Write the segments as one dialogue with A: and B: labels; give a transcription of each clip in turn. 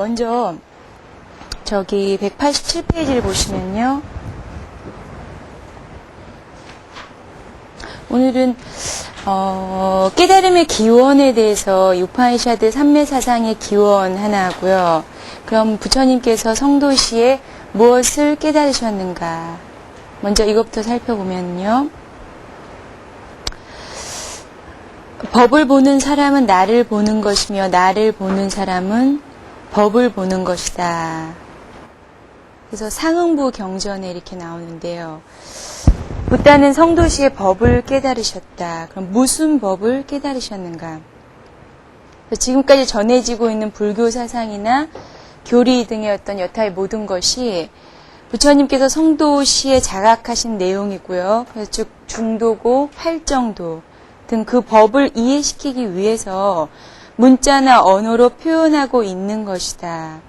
A: 먼저 저기 187페이지를 보시면요. 오늘은 깨달음의 기원에 대해서 우파니샤드 삼매사상의 기원 하나 하고요. 그럼 부처님께서 성도시에 무엇을 깨달으셨는가. 먼저 이것부터 살펴보면요. 법을 보는 사람은 나를 보는 것이며 나를 보는 사람은 법을 보는 것이다. 그래서 상응부 경전에 이렇게 나오는데요. 부다는 성도시의 법을 깨달으셨다. 그럼 무슨 법을 깨달으셨는가? 지금까지 전해지고 있는 불교 사상이나 교리 등의 어떤 여타의 모든 것이 부처님께서 성도시에 자각하신 내용이고요. 그래서 즉 중도고 팔정도 등 그 법을 이해시키기 위해서 문자나 언어로 표현하고 있는 것이다.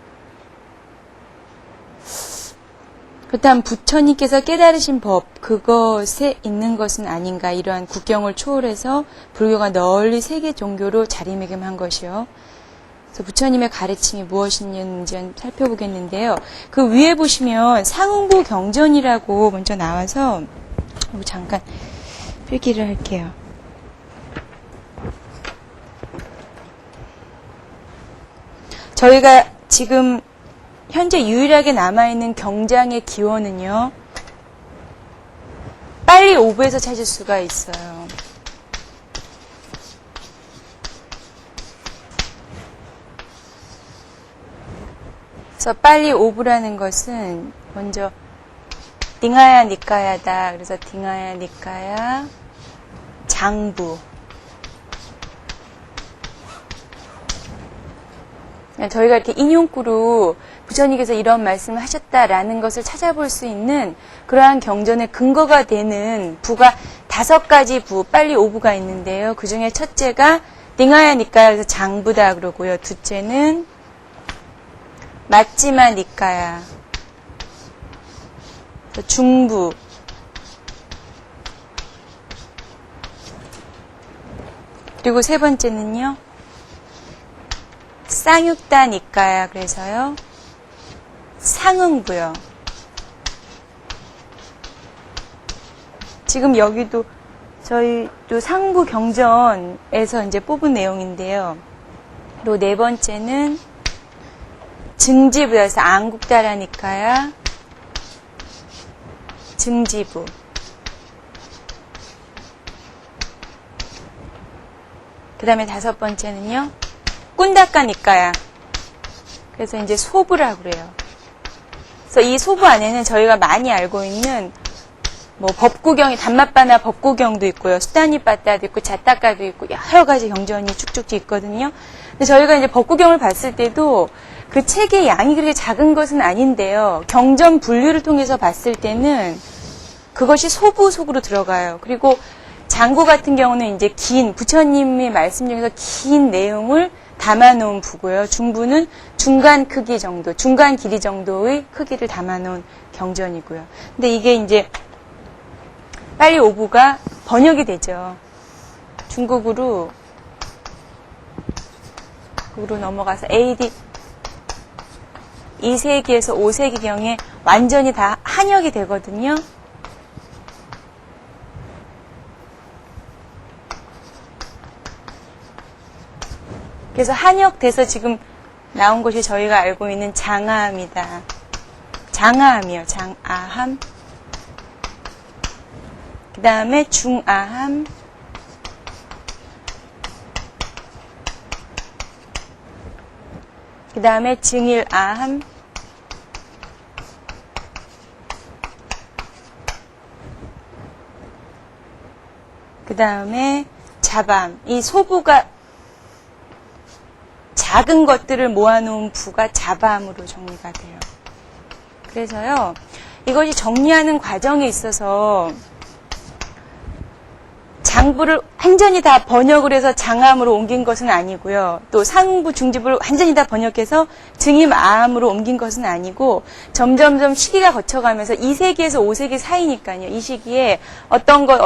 A: 그렇다면 부처님께서 깨달으신 법, 그것에 있는 것은 아닌가. 이러한 국경을 초월해서 불교가 널리 세계 종교로 자리매김한 것이요. 그래서 부처님의 가르침이 무엇이었는지 살펴보겠는데요. 그 위에 보시면 상응부 경전이라고 먼저 나와서 잠깐 필기를 할게요. 저희가 지금 현재 유일하게 남아있는 경장의 기원은요. 빨리 오부에서 찾을 수가 있어요. 그래서 빨리 오부라는 것은 먼저 딩하야 니까야다. 그래서 딩하야 니까야 장부. 저희가 이렇게 인용구로 부처님께서 이런 말씀을 하셨다라는 것을 찾아볼 수 있는 그러한 경전의 근거가 되는 부가 5가지 부, 빨리 오부가 있는데요. 그 중에 첫째가 딩하야 니까야, 그래서 장부다 그러고요. 둘째는 맞지마 니까야, 중부. 그리고 세 번째는요. 쌍육다 니까야, 그래서요. 상응부요. 지금 여기도 저희 또 상부 경전에서 이제 뽑은 내용인데요. 그리고 네 번째는 증지부여서 안국다라 니까야, 증지부. 그 다음에 5번째는요. 꾼다까 니까야. 그래서 이제 소부라고 그래요. 그래서 이 소부 안에는 저희가 많이 알고 있는 뭐 법구경이 단맛바나 법구경도 있고요. 수다니빠따도 있고 자따까도 있고 여러 가지 경전이 쭉쭉 있거든요. 근데 저희가 이제 법구경을 봤을 때도 그 책의 양이 그렇게 작은 것은 아닌데요. 경전 분류를 통해서 봤을 때는 그것이 소부 속으로 들어가요. 그리고 장구 같은 경우는 이제 긴 부처님의 말씀 중에서 긴 내용을 담아놓은 부고요. 중부는 중간 크기 정도, 중간 길이 정도의 크기를 담아놓은 경전이고요. 근데 이게 이제 빨리 오부가 번역이 되죠. 중국으로 넘어가서 AD 2세기에서 5세기경에 완전히 다 한역이 되거든요. 그래서 한역돼서 지금 나온 것이 저희가 알고 있는 장아함이다. 장아함이요. 장아함. 그 다음에 중아함. 그 다음에 증일아함. 그 다음에 자밤. 이 소부가 작은 것들을 모아놓은 부가 자밤으로 정리가 돼요. 그래서요, 이것이 정리하는 과정에 있어서 장부를 완전히 다 번역을 해서 장암으로 옮긴 것은 아니고요. 또 상부 중지부를 완전히 다 번역해서 증임 아암으로 옮긴 것은 아니고 점점점 시기가 거쳐가면서 2세기에서 5세기 사이니까요. 이 시기에 어떤 거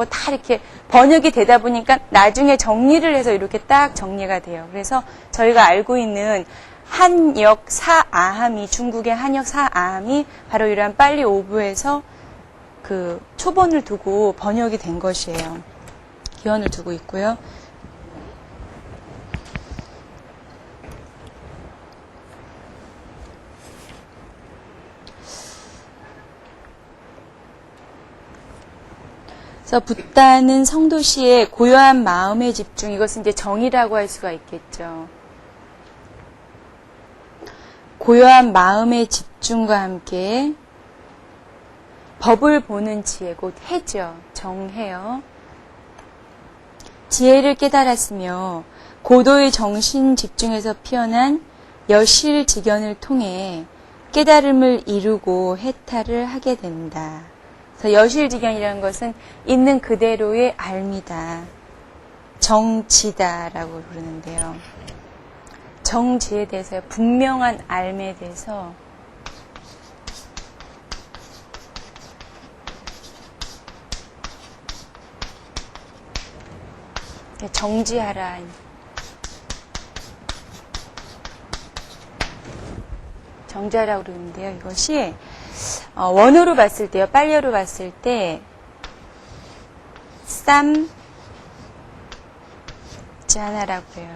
A: 다 이렇게 번역이 되다 보니까 나중에 정리를 해서 이렇게 딱 정리가 돼요. 그래서 저희가 알고 있는 한역 사아함이 중국의 한역 사아함이 바로 이러한 빨리 오부에서 그 초본을 두고 번역이 된 것이에요. 기원을 두고 있고요. 그래서 붓다는 성도시의 고요한 마음의 집중, 이것은 이제 정이라고 할 수가 있겠죠. 고요한 마음의 집중과 함께 법을 보는 지혜, 곧 해죠. 정해요. 지혜를 깨달았으며 고도의 정신 집중에서 피어난 여실직견을 통해 깨달음을 이루고 해탈을 하게 된다. 그래서 여실직견이라는 것은 있는 그대로의 알미다. 정지다라고 부르는데요. 정지에 대해서 분명한 알미에 대해서 정지하라. 정지하라고 그러는데요. 이것이 원어로 봤을 때요. 빨리어로 봤을 때 쌈자나라고 해요.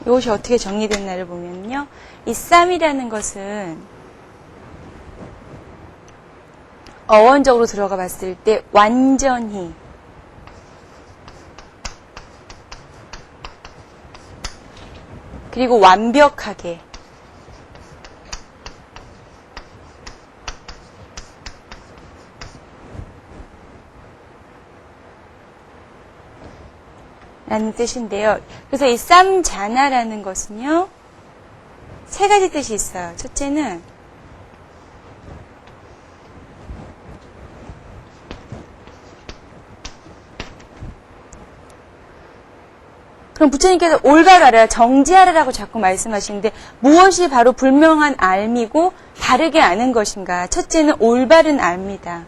A: 이것이 어떻게 정리됐나를 보면요. 이 쌈이라는 것은 어원적으로 들어가 봤을 때 완전히 그리고 완벽하게 라는 뜻인데요. 그래서 이 쌈자나라는 것은요. 세 가지 뜻이 있어요. 첫째는 그럼 부처님께서 올바로 알아야 정지하라라고 자꾸 말씀하시는데 무엇이 바로 분명한 알미고 바르게 아는 것인가? 첫째는 올바른 알미다.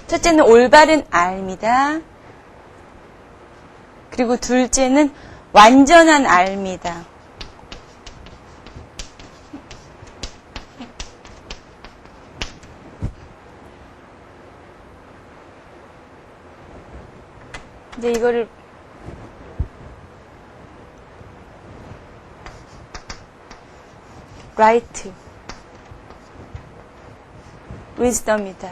A: 첫째는 올바른 알미다. 그리고 둘째는 완전한 알미다. 이제 이거를 right wisdom이다.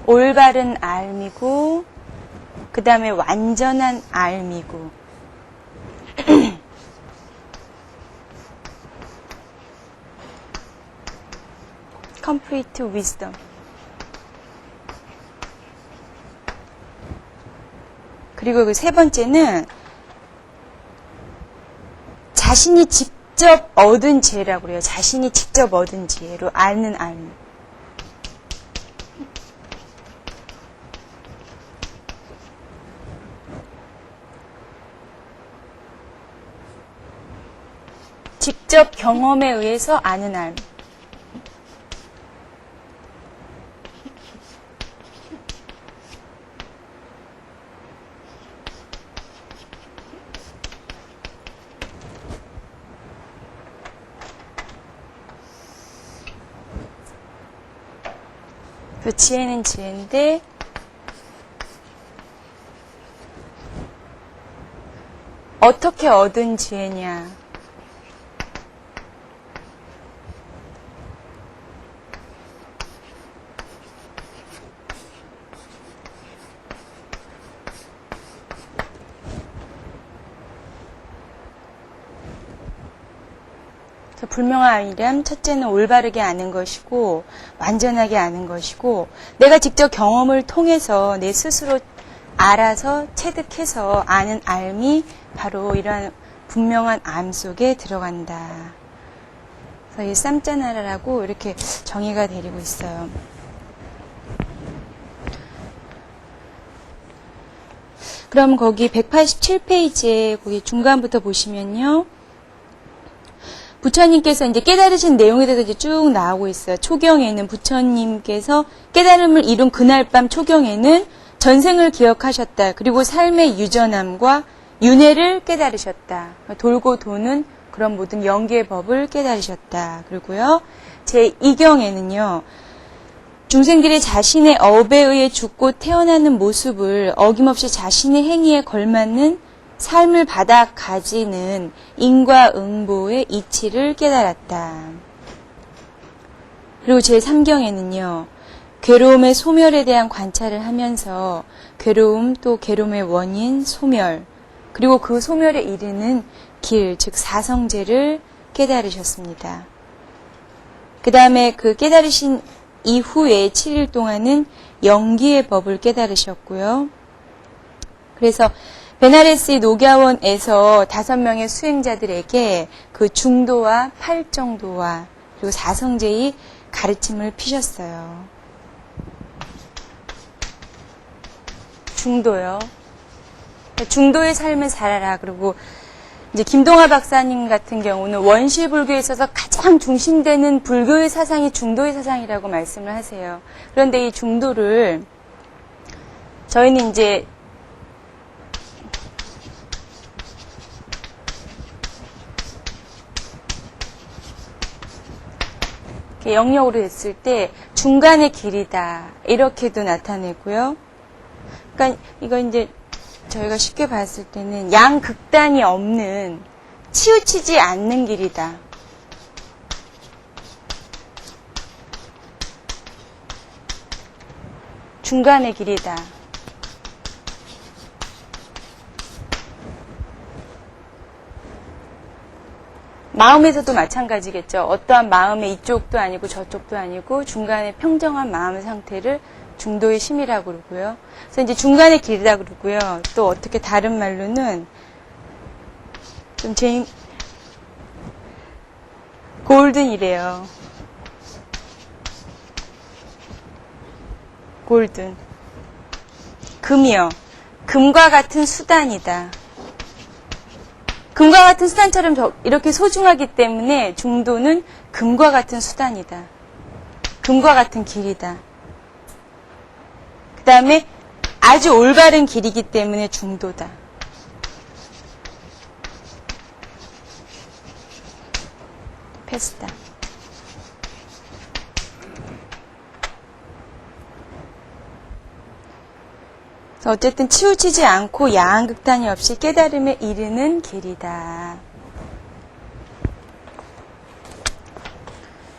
A: 올바른 알미고 그 다음에 완전한 알미고 complete wisdom. 그리고 그 세 번째는 자신이 직접 얻은 지혜라고 그래요. 자신이 직접 얻은 지혜로 아는 알미. 직접 경험에 의해서 아는 알미. 그 지혜는 지혜인데 어떻게 얻은 지혜냐? 불명한 알미란 첫째는 올바르게 아는 것이고 완전하게 아는 것이고 내가 직접 경험을 통해서 내 스스로 알아서 체득해서 아는 알미 바로 이러한 분명한 암 속에 들어간다. 그래서 이 쌈짜나라라고 이렇게 정의가 되리고 있어요. 그럼 거기 187페이지에 거기 중간부터 보시면요. 부처님께서 이제 깨달으신 내용에 대해서 이제 쭉 나오고 있어요. 초경에는 부처님께서 깨달음을 이룬 그날 밤 초경에는 전생을 기억하셨다. 그리고 삶의 유전함과 윤회를 깨달으셨다. 돌고 도는 그런 모든 연계의 법을 깨달으셨다. 그리고요. 제2경에는요. 중생들이 자신의 업에 의해 죽고 태어나는 모습을 어김없이 자신의 행위에 걸맞는 삶을 받아 가지는 인과응보의 이치를 깨달았다. 그리고 제3경에는요. 괴로움의 소멸에 대한 관찰을 하면서 괴로움 또 괴로움의 원인 소멸 그리고 그 소멸에 이르는 길, 즉 사성제를 깨달으셨습니다. 그 다음에 그 깨달으신 이후에 7일 동안은 연기의 법을 깨달으셨고요. 그래서 베나레스 녹야원에서 5명의 수행자들에게 그 중도와 팔정도와 그리고 사성제의 가르침을 피셨어요. 중도요. 중도의 삶을 살아라. 그리고 이제 김동하 박사님 같은 경우는 원시불교에 있어서 가장 중심되는 불교의 사상이 중도의 사상이라고 말씀을 하세요. 그런데 이 중도를 저희는 이제 영역으로 했을 때 중간의 길이다. 이렇게도 나타내고요. 그러니까 이거 이제 저희가 쉽게 봤을 때는 양극단이 없는 치우치지 않는 길이다. 중간의 길이다. 마음에서도 마찬가지겠죠. 어떠한 마음의 이쪽도 아니고 저쪽도 아니고 중간에 평정한 마음의 상태를 중도의 심이라고 그러고요. 그래서 이제 중간의 길이라고 그러고요. 또 어떻게 다른 말로는 좀 골든이래요. 골든. 금이요. 금과 같은 수단이다. 금과 같은 수단처럼 이렇게 소중하기 때문에 중도는 금과 같은 수단이다. 금과 같은 길이다. 그 다음에 아주 올바른 길이기 때문에 중도다. 패스다. 어쨌든 치우치지 않고 야한 극단이 없이 깨달음에 이르는 길이다.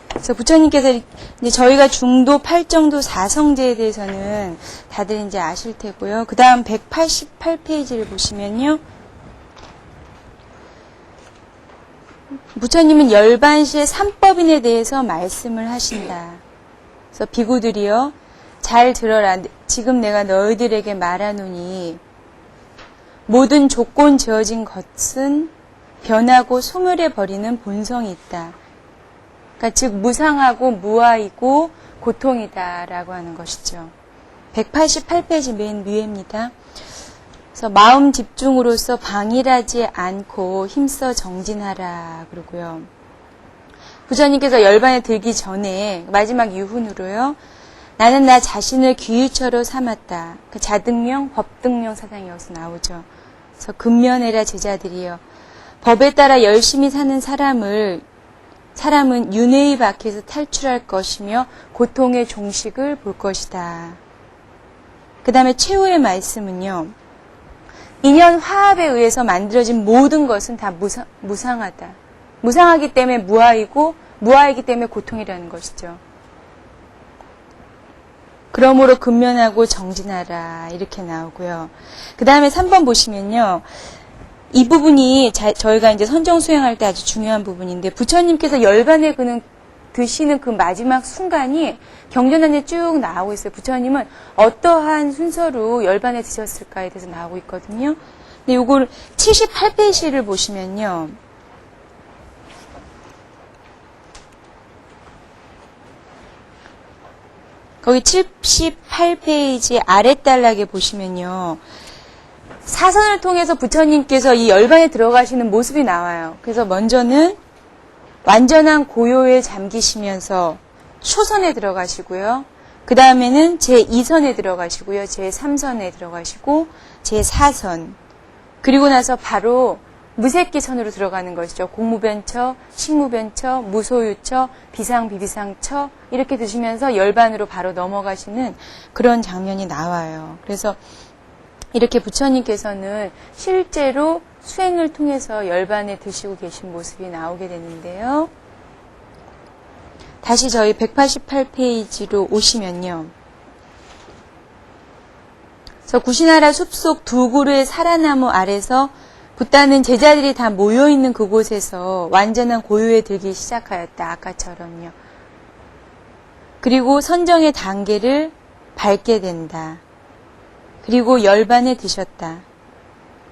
A: 그래서 부처님께서 이제 저희가 중도, 팔정도, 사성제에 대해서는 다들 이제 아실 테고요. 그 다음 188페이지를 보시면요. 부처님은 열반시의 삼법인에 대해서 말씀을 하신다. 그래서 비구들이요. 잘 들어라. 지금 내가 너희들에게 말하노니 모든 조건 지어진 것은 변하고 소멸해버리는 본성이 있다. 그러니까 즉 무상하고 무아이고 고통이다라고 하는 것이죠. 188페이지 맨 위에입니다. 그래서 마음 집중으로서 방일하지 않고 힘써 정진하라 그러고요. 부처님께서 열반에 들기 전에 마지막 유훈으로요. 나는 나 자신을 귀유처로 삼았다. 그 자등명, 법등명 사상이 여기서 나오죠. 그래서 근면해라 제자들이여. 법에 따라 열심히 사는 사람은 윤회의 박해에서 탈출할 것이며 고통의 종식을 볼 것이다. 그 다음에 최후의 말씀은요. 인연 화합에 의해서 만들어진 모든 것은 다 무상하다. 무상하기 때문에 무아이고 무아이기 때문에 고통이라는 것이죠. 그러므로 근면하고 정진하라 이렇게 나오고요. 그 다음에 3번 보시면요. 이 부분이 저희가 이제 선정 수행할 때 아주 중요한 부분인데 부처님께서 열반에 그는 드시는 그 마지막 순간이 경전안에 쭉 나오고 있어요. 부처님은 어떠한 순서로 열반에 드셨을까에 대해서 나오고 있거든요. 근데 요걸 78페이지를 보시면요. 거기 78페이지 아랫단락에 보시면요. 사선을 통해서 부처님께서 이 열반에 들어가시는 모습이 나와요. 그래서 먼저는 완전한 고요에 잠기시면서 초선에 들어가시고요. 그 다음에는 제2선에 들어가시고요. 제3선에 들어가시고 제4선. 그리고 나서 바로 무색기선으로 들어가는 것이죠. 공무변처, 식무변처, 무소유처, 비상비비상처 이렇게 드시면서 열반으로 바로 넘어가시는 그런 장면이 나와요. 그래서 이렇게 부처님께서는 실제로 수행을 통해서 열반에 드시고 계신 모습이 나오게 되는데요. 다시 저희 188페이지로 오시면요. 저 구시나라 숲속 두 그루의 사라나무 아래서 붓다는 제자들이 다 모여있는 그곳에서 완전한 고요에 들기 시작하였다. 아까처럼요. 그리고 선정의 단계를 밟게 된다. 그리고 열반에 드셨다.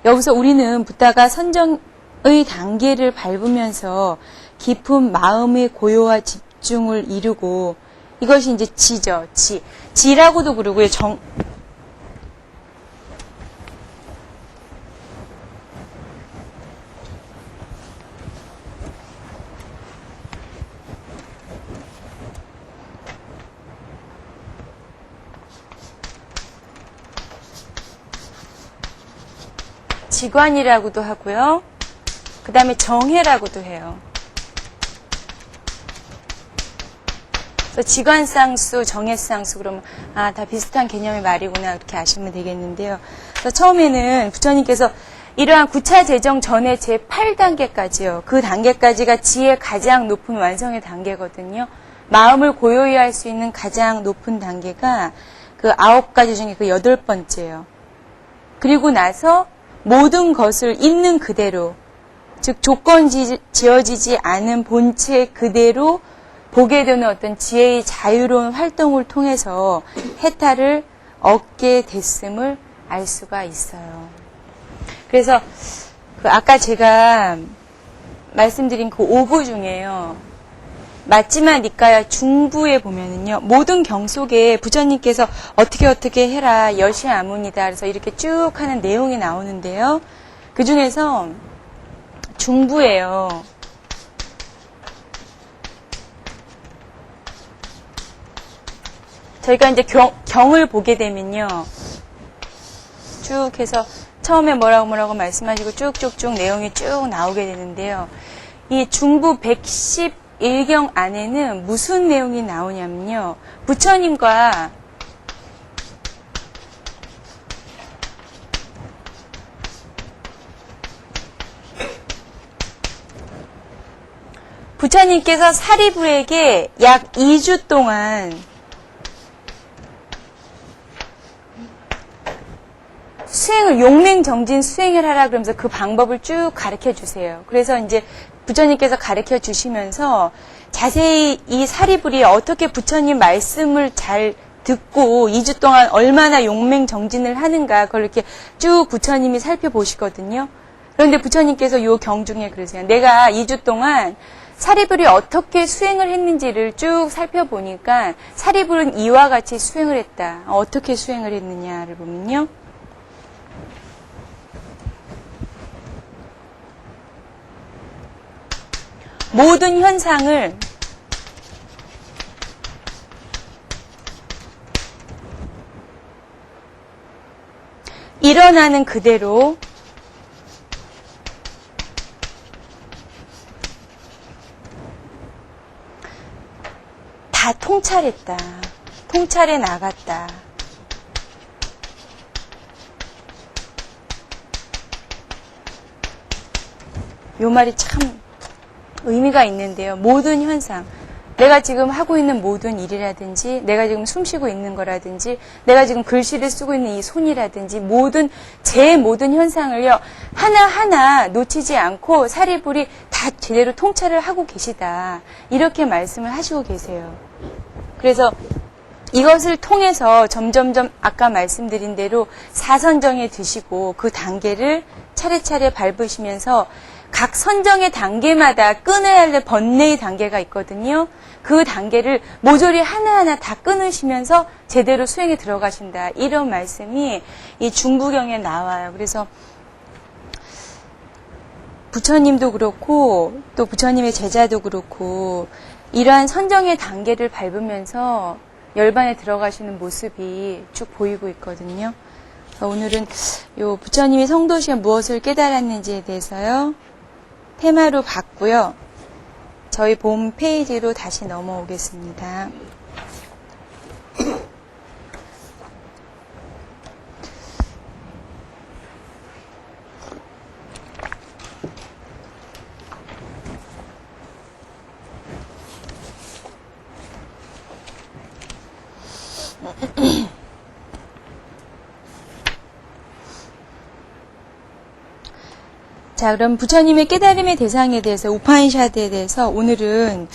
A: 여기서 우리는 붓다가 선정의 단계를 밟으면서 깊은 마음의 고요와 집중을 이루고 이것이 이제 지죠. 지라고도 그러고요. 지관이라고도 하고요. 그 다음에 정해라고도 해요. 그래서 지관쌍수, 정해쌍수 그러면 다 비슷한 개념의 말이구나 이렇게 아시면 되겠는데요. 그래서 처음에는 부처님께서 이러한 구차 제정 전에 제8단계까지요. 그 단계까지가 지의 가장 높은 완성의 단계거든요. 마음을 고요히 할 수 있는 가장 높은 단계가 그 9가지 중에 그 8번째예요. 그리고 나서 모든 것을 있는 그대로, 즉 조건 지어지지 않은 본체 그대로 보게 되는 어떤 지혜의 자유로운 활동을 통해서 해탈을 얻게 됐음을 알 수가 있어요. 그래서 아까 제가 말씀드린 그 5부 중에요. 맞지마 니까야 중부에 보면은요. 모든 경 속에 부처님께서 어떻게 해라 여시아문이다. 그래서 이렇게 쭉 하는 내용이 나오는데요. 그 중에서 중부예요. 저희가 이제 경을 보게 되면요. 쭉 해서 처음에 뭐라고 말씀하시고 쭉쭉쭉 내용이 쭉 나오게 되는데요. 이 중부 111경 안에는 무슨 내용이 나오냐면요. 부처님과 부처님께서 사리불에게 약 2주 동안 수행을 용맹정진 수행을 하라 그러면서 그 방법을 쭉 가르쳐 주세요. 그래서 이제 부처님께서 가르쳐 주시면서 자세히 이 사리불이 어떻게 부처님 말씀을 잘 듣고 2주 동안 얼마나 용맹정진을 하는가 그걸 이렇게 쭉 부처님이 살펴보시거든요. 그런데 부처님께서 이 경 중에 그러세요. 내가 2주 동안 사리불이 어떻게 수행을 했는지를 쭉 살펴보니까 사리불은 이와 같이 수행을 했다. 어떻게 수행을 했느냐를 보면요. 모든 현상을 일어나는 그대로 다 통찰했다. 통찰해 나갔다. 요 말이 참 의미가 있는데요. 모든 현상, 내가 지금 하고 있는 모든 일이라든지 내가 지금 숨쉬고 있는 거라든지 내가 지금 글씨를 쓰고 있는 이 손이라든지 제 모든 현상을요 하나하나 놓치지 않고 사리불이 다 제대로 통찰을 하고 계시다. 이렇게 말씀을 하시고 계세요. 그래서 이것을 통해서 점점점 아까 말씀드린 대로 사선정에 드시고 그 단계를 차례차례 밟으시면서 각 선정의 단계마다 끊어야 할 번뇌의 단계가 있거든요. 그 단계를 모조리 하나하나 다 끊으시면서 제대로 수행에 들어가신다. 이런 말씀이 이 중부경에 나와요. 그래서 부처님도 그렇고 또 부처님의 제자도 그렇고 이러한 선정의 단계를 밟으면서 열반에 들어가시는 모습이 쭉 보이고 있거든요. 오늘은 요 부처님이 성도시에 무엇을 깨달았는지에 대해서요. 테마로 봤고요. 저희 본 페이지로 다시 넘어오겠습니다. 자, 그럼 부처님의 깨달음의 대상에 대해서 우파니샤드에 대해서 오늘은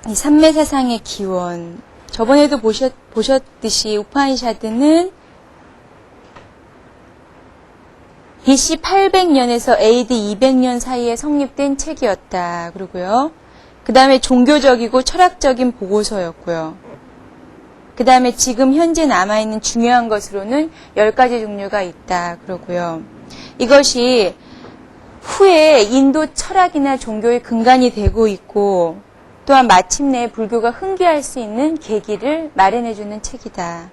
A: 이 삼매사상의 기원, 저번에도 보셨듯이 우파니샤드는 BC 800년에서 AD 200년 사이에 성립된 책이었다. 그러고요. 그 다음에 종교적이고 철학적인 보고서였고요. 그 다음에 지금 현재 남아있는 중요한 것으로는 10가지 종류가 있다. 그러고요. 이것이 후에 인도 철학이나 종교의 근간이 되고 있고 또한 마침내 불교가 흥귀할 수 있는 계기를 마련해주는 책이다.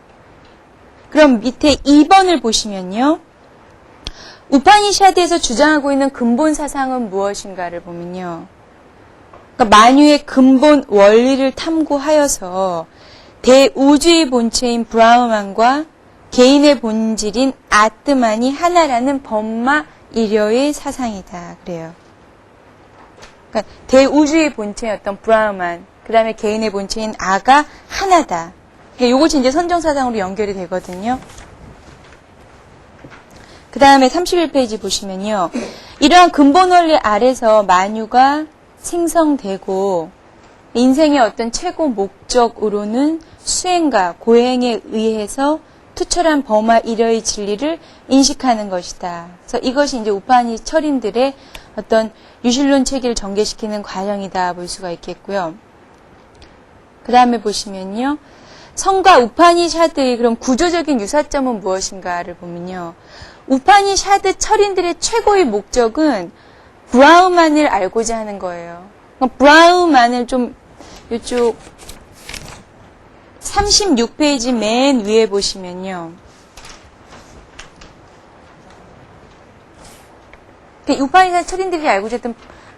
A: 그럼 밑에 2번을 보시면요. 우파니샤드에서 주장하고 있는 근본 사상은 무엇인가를 보면요. 그러니까 만유의 근본 원리를 탐구하여서 대우주의 본체인 브라흐만과 개인의 본질인 아트만이 하나라는 법마 일여의 사상이다. 그래요. 그러니까 대우주의 본체였던 브라흐만, 그 다음에 개인의 본체인 아가 하나다. 그러니까 이것이 이제 선정사상으로 연결이 되거든요. 그 다음에 31페이지 보시면요. 이러한 근본 원리 아래서 만유가 생성되고 인생의 어떤 최고 목적으로는 수행과 고행에 의해서 투철한 범화 일여의 진리를 인식하는 것이다. 그래서 이것이 이제 우파니 철인들의 어떤 유실론 체계를 전개시키는 과정이다 볼 수가 있겠고요. 그 다음에 보시면요. 성과 우파니샤드의 그럼 구조적인 유사점은 무엇인가를 보면요. 우파니샤드 철인들의 최고의 목적은 브라흐만을 알고자 하는 거예요. 브라흐만을 좀 이쪽 36페이지 맨 위에 보시면요. 우파니샤드 철인들이 알고자 했던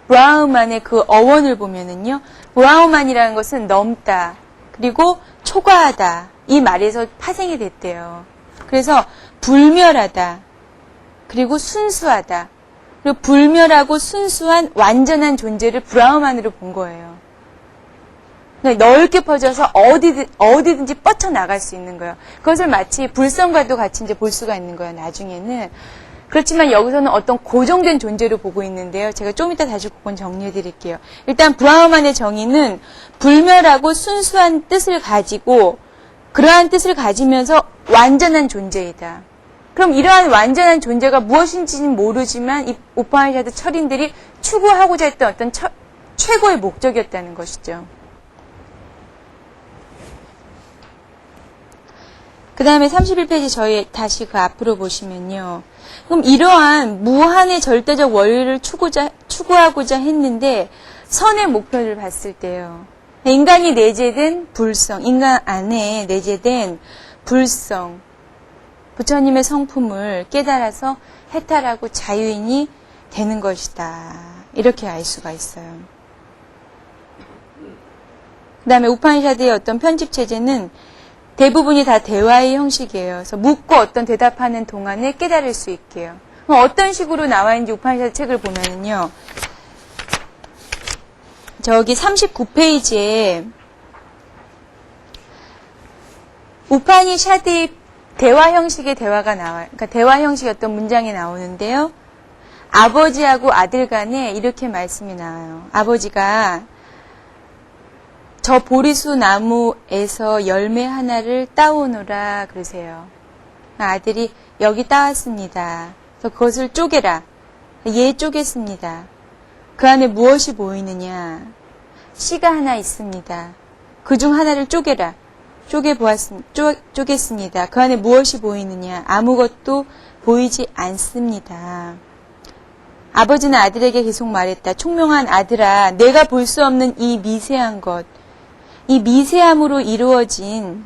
A: 브라흐만의 그 어원을 보면은요. 브라흐만이라는 것은 넘다, 그리고 초과하다. 이 말에서 파생이 됐대요. 그래서 불멸하다, 그리고 순수하다. 그리고 불멸하고 순수한 완전한 존재를 브라흐만으로 본 거예요. 넓게 퍼져서 어디든지 뻗쳐나갈 수 있는 거예요. 그것을 마치 불성과도 같이 이제 볼 수가 있는 거예요, 나중에는. 그렇지만 여기서는 어떤 고정된 존재로 보고 있는데요. 제가 좀 이따 다시 그건 정리해 드릴게요. 일단 브라흐만의 정의는 불멸하고 순수한 뜻을 가지고 그러한 뜻을 가지면서 완전한 존재이다. 그럼 이러한 완전한 존재가 무엇인지는 모르지만 이 우파니샤드 철인들이 추구하고자 했던 어떤 최고의 목적이었다는 것이죠. 그 다음에 31페이지 저희 다시 그 앞으로 보시면요. 그럼 이러한 무한의 절대적 원리를 추구하고자 했는데 선의 목표를 봤을 때요. 인간이 내재된 불성, 인간 안에 내재된 불성, 부처님의 성품을 깨달아서 해탈하고 자유인이 되는 것이다. 이렇게 알 수가 있어요. 그 다음에 우파니샤드의 어떤 편집 체제는 대부분이 다 대화의 형식이에요. 그래서 묻고 어떤 대답하는 동안에 깨달을 수 있게요. 그럼 어떤 식으로 나와 있는지 우파니샤드 책을 보면은요. 저기 39페이지에 우파니샤드의 대화 형식의 대화가 나와요. 그러니까 대화 형식의 어떤 문장이 나오는데요. 아버지하고 아들 간에 이렇게 말씀이 나와요. 아버지가 저 보리수 나무에서 열매 하나를 따오노라 그러세요. 아들이 여기 따왔습니다. 그래서 그것을 쪼개라. 예, 쪼갰습니다. 그 안에 무엇이 보이느냐? 씨가 하나 있습니다. 그 중 하나를 쪼개라. 쪼갰습니다. 그 안에 무엇이 보이느냐? 아무것도 보이지 않습니다. 아버지는 아들에게 계속 말했다. 총명한 아들아, 내가 볼 수 없는 이 미세한 것, 이 미세함으로 이루어진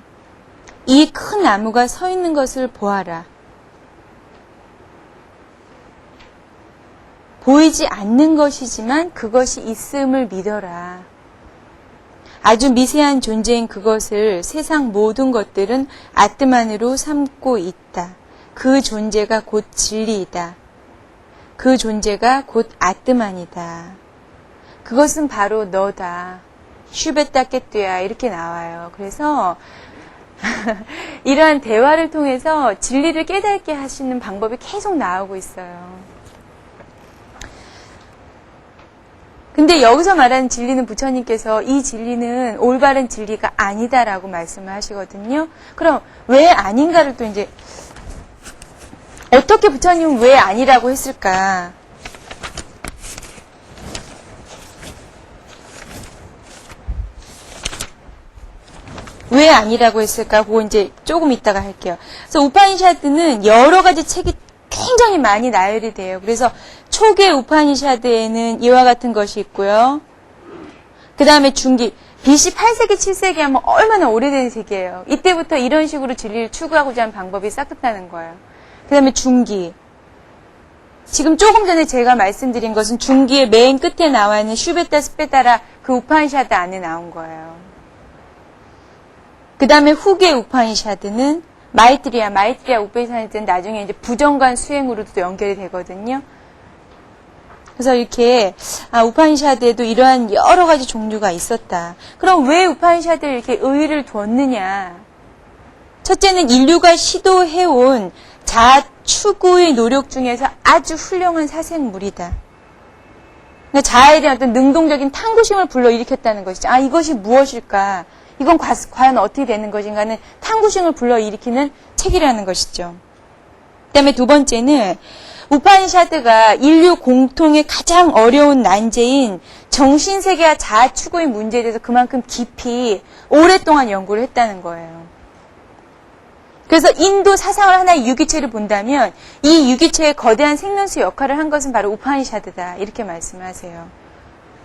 A: 이 큰 나무가 서 있는 것을 보아라. 보이지 않는 것이지만 그것이 있음을 믿어라. 아주 미세한 존재인 그것을 세상 모든 것들은 아뜨만으로 삼고 있다. 그 존재가 곧 진리이다. 그 존재가 곧 아뜨만이다. 그것은 바로 너다. 슈베타케뚜야 이렇게 나와요. 그래서 이러한 대화를 통해서 진리를 깨닫게 하시는 방법이 계속 나오고 있어요. 근데 여기서 말하는 진리는 부처님께서 이 진리는 올바른 진리가 아니다라고 말씀을 하시거든요. 그럼 왜 아닌가를 또 이제 어떻게 부처님은 왜 아니라고 했을까? 왜 아니라고 했을까? 그거 이제 조금 이따가 할게요. 그래서 우파니샤드는 여러 가지 책이 굉장히 많이 나열이 돼요. 그래서 초계 우파니샤드에는 이와 같은 것이 있고요. 그 다음에 중기, BC 8세기, 7세기 하면 얼마나 오래된 세계예요. 이때부터 이런 식으로 진리를 추구하고자 하는 방법이 싹둑다는 거예요. 그 다음에 중기. 지금 조금 전에 제가 말씀드린 것은 중기의 맨 끝에 나와 있는 슈베타 스페타라 그 우파니샤드 안에 나온 거예요. 그 다음에 후계 우파니샤드는 마이트리아 우파니샤드는 나중에 이제 부정관 수행으로도 연결이 되거든요. 그래서 이렇게 우파니샤드에도 이러한 여러 가지 종류가 있었다. 그럼 왜 우파니샤드에 이렇게 의의를 두었느냐? 첫째는 인류가 시도해온 자아 추구의 노력 중에서 아주 훌륭한 사색물이다. 그러니까 자아에 대한 어떤 능동적인 탐구심을 불러일으켰다는 것이죠. 이것이 무엇일까? 이건 과연 어떻게 되는 것인가는 탐구심을 불러일으키는 책이라는 것이죠. 그 다음에 두 번째는 우파니샤드가 인류 공통의 가장 어려운 난제인 정신세계와 자아 추구의 문제에 대해서 그만큼 깊이 오랫동안 연구를 했다는 거예요. 그래서 인도 사상을 하나의 유기체를 본다면 이 유기체의 거대한 생명수 역할을 한 것은 바로 우파니샤드다. 이렇게 말씀을 하세요.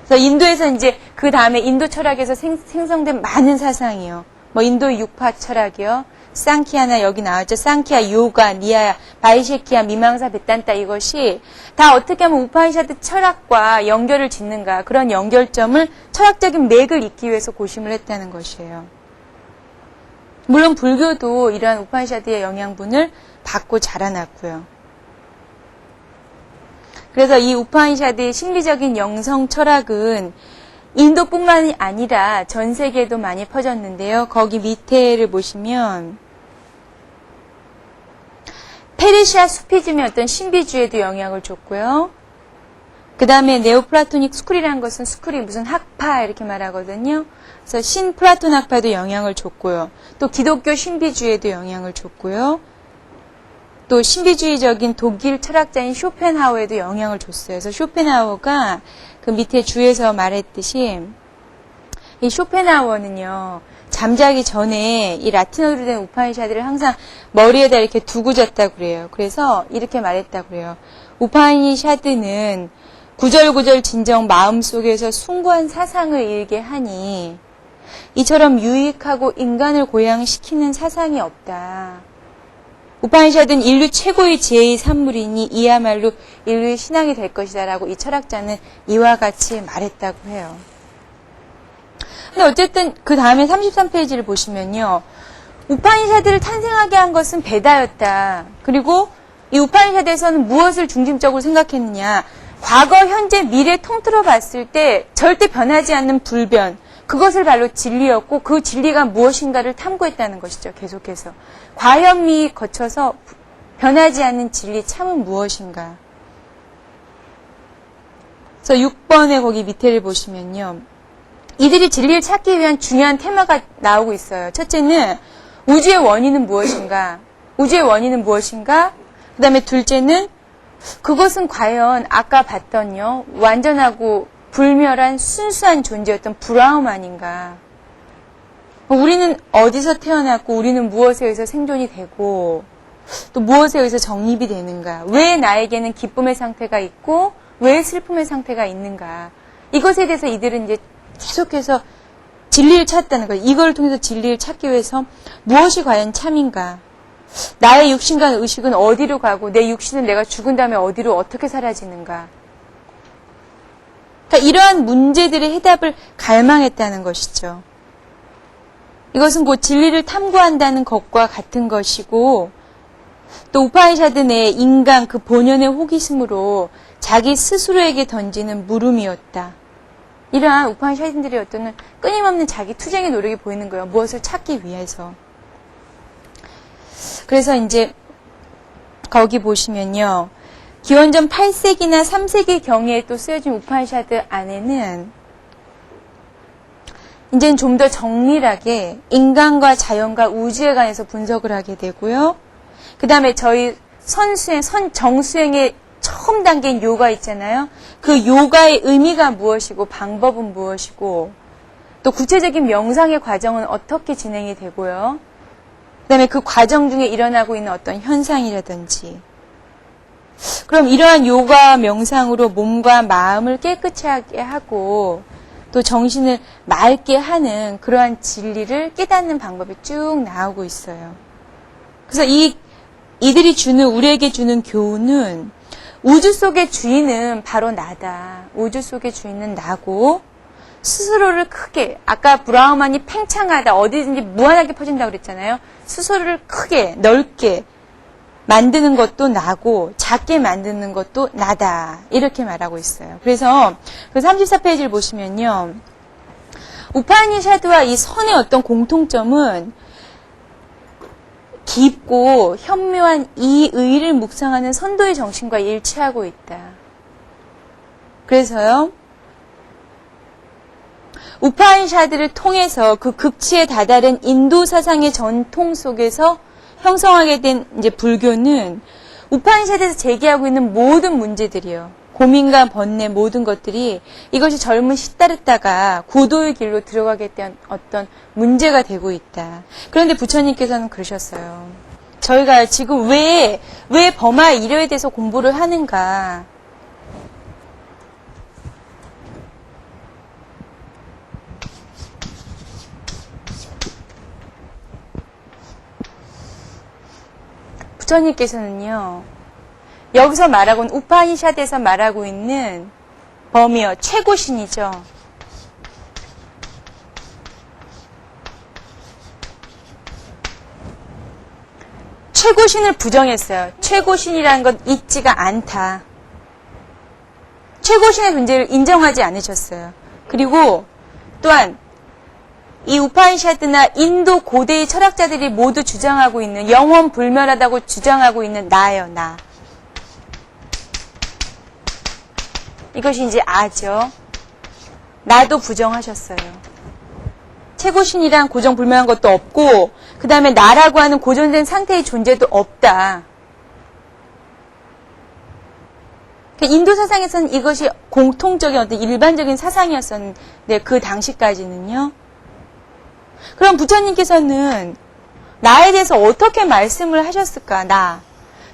A: 그래서 인도에서 이제 그 다음에 인도 철학에서 생성된 많은 사상이요. 인도 육파 철학이요. 쌍키아나 여기 나왔죠. 쌍키아, 요가, 니아야, 바이셰키아, 미망사, 베탄타 이것이 다 어떻게 하면 우파니샤드 철학과 연결을 짓는가 그런 연결점을 철학적인 맥을 잇기 위해서 고심을 했다는 것이에요. 물론 불교도 이러한 우파니샤드의 영양분을 받고 자라났고요. 그래서 이 우파니샤드의 심리적인 영성 철학은 인도뿐만이 아니라 전 세계에도 많이 퍼졌는데요. 거기 밑에를 보시면 페르시아 수피즘의 어떤 신비주의에도 영향을 줬고요. 그 다음에 네오플라토닉 스쿨이라는 것은 스쿨이 무슨 학파 이렇게 말하거든요. 그래서 신플라톤 학파에도 영향을 줬고요. 또 기독교 신비주의에도 영향을 줬고요. 또 신비주의적인 독일 철학자인 쇼펜하우에도 영향을 줬어요. 그래서 쇼펜하우가 그 밑에 주에서 말했듯이 이 쇼펜하우어는요. 잠자기 전에 이 라틴어로 된 우파니샤드를 항상 머리에다 이렇게 두고 잤다고 그래요. 그래서 이렇게 말했다고 그래요. 우파니샤드는 구절구절 진정 마음속에서 숭고한 사상을 일게 하니 이처럼 유익하고 인간을 고양시키는 사상이 없다. 우파니샤드는 인류 최고의 지혜의 산물이니 이야말로 인류의 신앙이 될 것이다 라고 이 철학자는 이와 같이 말했다고 해요. 근데 어쨌든 그 다음에 33페이지를 보시면요. 우파니샤드를 탄생하게 한 것은 베다였다. 그리고 이 우파니샤드에서는 무엇을 중심적으로 생각했느냐. 과거, 현재, 미래 통틀어 봤을 때 절대 변하지 않는 불변. 그것을 바로 진리였고 그 진리가 무엇인가를 탐구했다는 것이죠. 계속해서. 과현미 거쳐서 변하지 않는 진리 참은 무엇인가. 그래서 6번에 거기 밑에를 보시면요. 이들이 진리를 찾기 위한 중요한 테마가 나오고 있어요. 첫째는 우주의 원인은 무엇인가? 우주의 원인은 무엇인가? 그 다음에 둘째는 그것은 과연 아까 봤던요. 완전하고 불멸한 순수한 존재였던 브라움 아닌가? 우리는 어디서 태어났고 우리는 무엇에 의해서 생존이 되고 또 무엇에 의해서 정립이 되는가? 왜 나에게는 기쁨의 상태가 있고 왜 슬픔의 상태가 있는가? 이것에 대해서 이들은 이제 계속해서 진리를 찾았다는 거예요. 이걸 통해서 진리를 찾기 위해서 무엇이 과연 참인가? 나의 육신과 의식은 어디로 가고 내 육신은 내가 죽은 다음에 어디로 어떻게 사라지는가? 그러니까 이러한 문제들의 해답을 갈망했다는 것이죠. 이것은 곧 진리를 탐구한다는 것과 같은 것이고 또 우파니샤드 내 인간 그 본연의 호기심으로 자기 스스로에게 던지는 물음이었다. 이러한 우파니샤드들의 어떤 끊임없는 자기 투쟁의 노력이 보이는 거예요. 무엇을 찾기 위해서. 그래서 이제 거기 보시면요. 기원전 8세기나 3세기 경에 또 쓰여진 우파니샤드 안에는 이제는 좀 더 정밀하게 인간과 자연과 우주에 관해서 분석을 하게 되고요. 그 다음에 저희 정수행의 처음 단계인 요가 있잖아요. 그 요가의 의미가 무엇이고 방법은 무엇이고 또 구체적인 명상의 과정은 어떻게 진행이 되고요. 그 다음에 그 과정 중에 일어나고 있는 어떤 현상이라든지 그럼 이러한 요가 명상으로 몸과 마음을 깨끗이 하게 하고 또 정신을 맑게 하는 그러한 진리를 깨닫는 방법이 쭉 나오고 있어요. 그래서 이들이 우리에게 주는 교훈은 우주 속의 주인은 바로 나다. 우주 속의 주인은 나고 스스로를 크게 아까 브라우만이 팽창하다 어디든지 무한하게 퍼진다고 그랬잖아요. 스스로를 크게 넓게 만드는 것도 나고 작게 만드는 것도 나다. 이렇게 말하고 있어요. 그래서 그 34페이지를 보시면요. 우파니샤드와 이 선의 어떤 공통점은 깊고 현묘한 이 의를 묵상하는 선도의 정신과 일치하고 있다. 그래서요. 우파니샤드를 통해서 그 극치에 다다른 인도 사상의 전통 속에서 형성하게 된 이제 불교는 우파니샤드에서 제기하고 있는 모든 문제들이요. 고민과 번뇌 모든 것들이 이것이 젊은 시다르타가 고도의 길로 들어가게 된 어떤 문제가 되고 있다. 그런데 부처님께서는 그러셨어요. 저희가 지금 왜 범아 일요에 대해서 공부를 하는가? 부처님께서는요. 여기서 말하고 있는 우파니샤드에서 말하고 있는 범이요. 최고신이죠. 최고신을 부정했어요. 최고신이라는 건 있지가 않다. 최고신의 존재를 인정하지 않으셨어요. 그리고 또한 이 우파니샤드나 인도 고대의 철학자들이 모두 주장하고 있는 영원 불멸하다고 주장하고 있는 나예요. 나. 이것이 이제 아죠. 나도 부정하셨어요. 최고신이란 고정불명한 것도 없고 그 다음에 나라고 하는 고정된 상태의 존재도 없다. 인도 사상에서는 이것이 공통적인 어떤 일반적인 사상이었었는데 그 당시까지는요. 그럼 부처님께서는 나에 대해서 어떻게 말씀을 하셨을까? 나.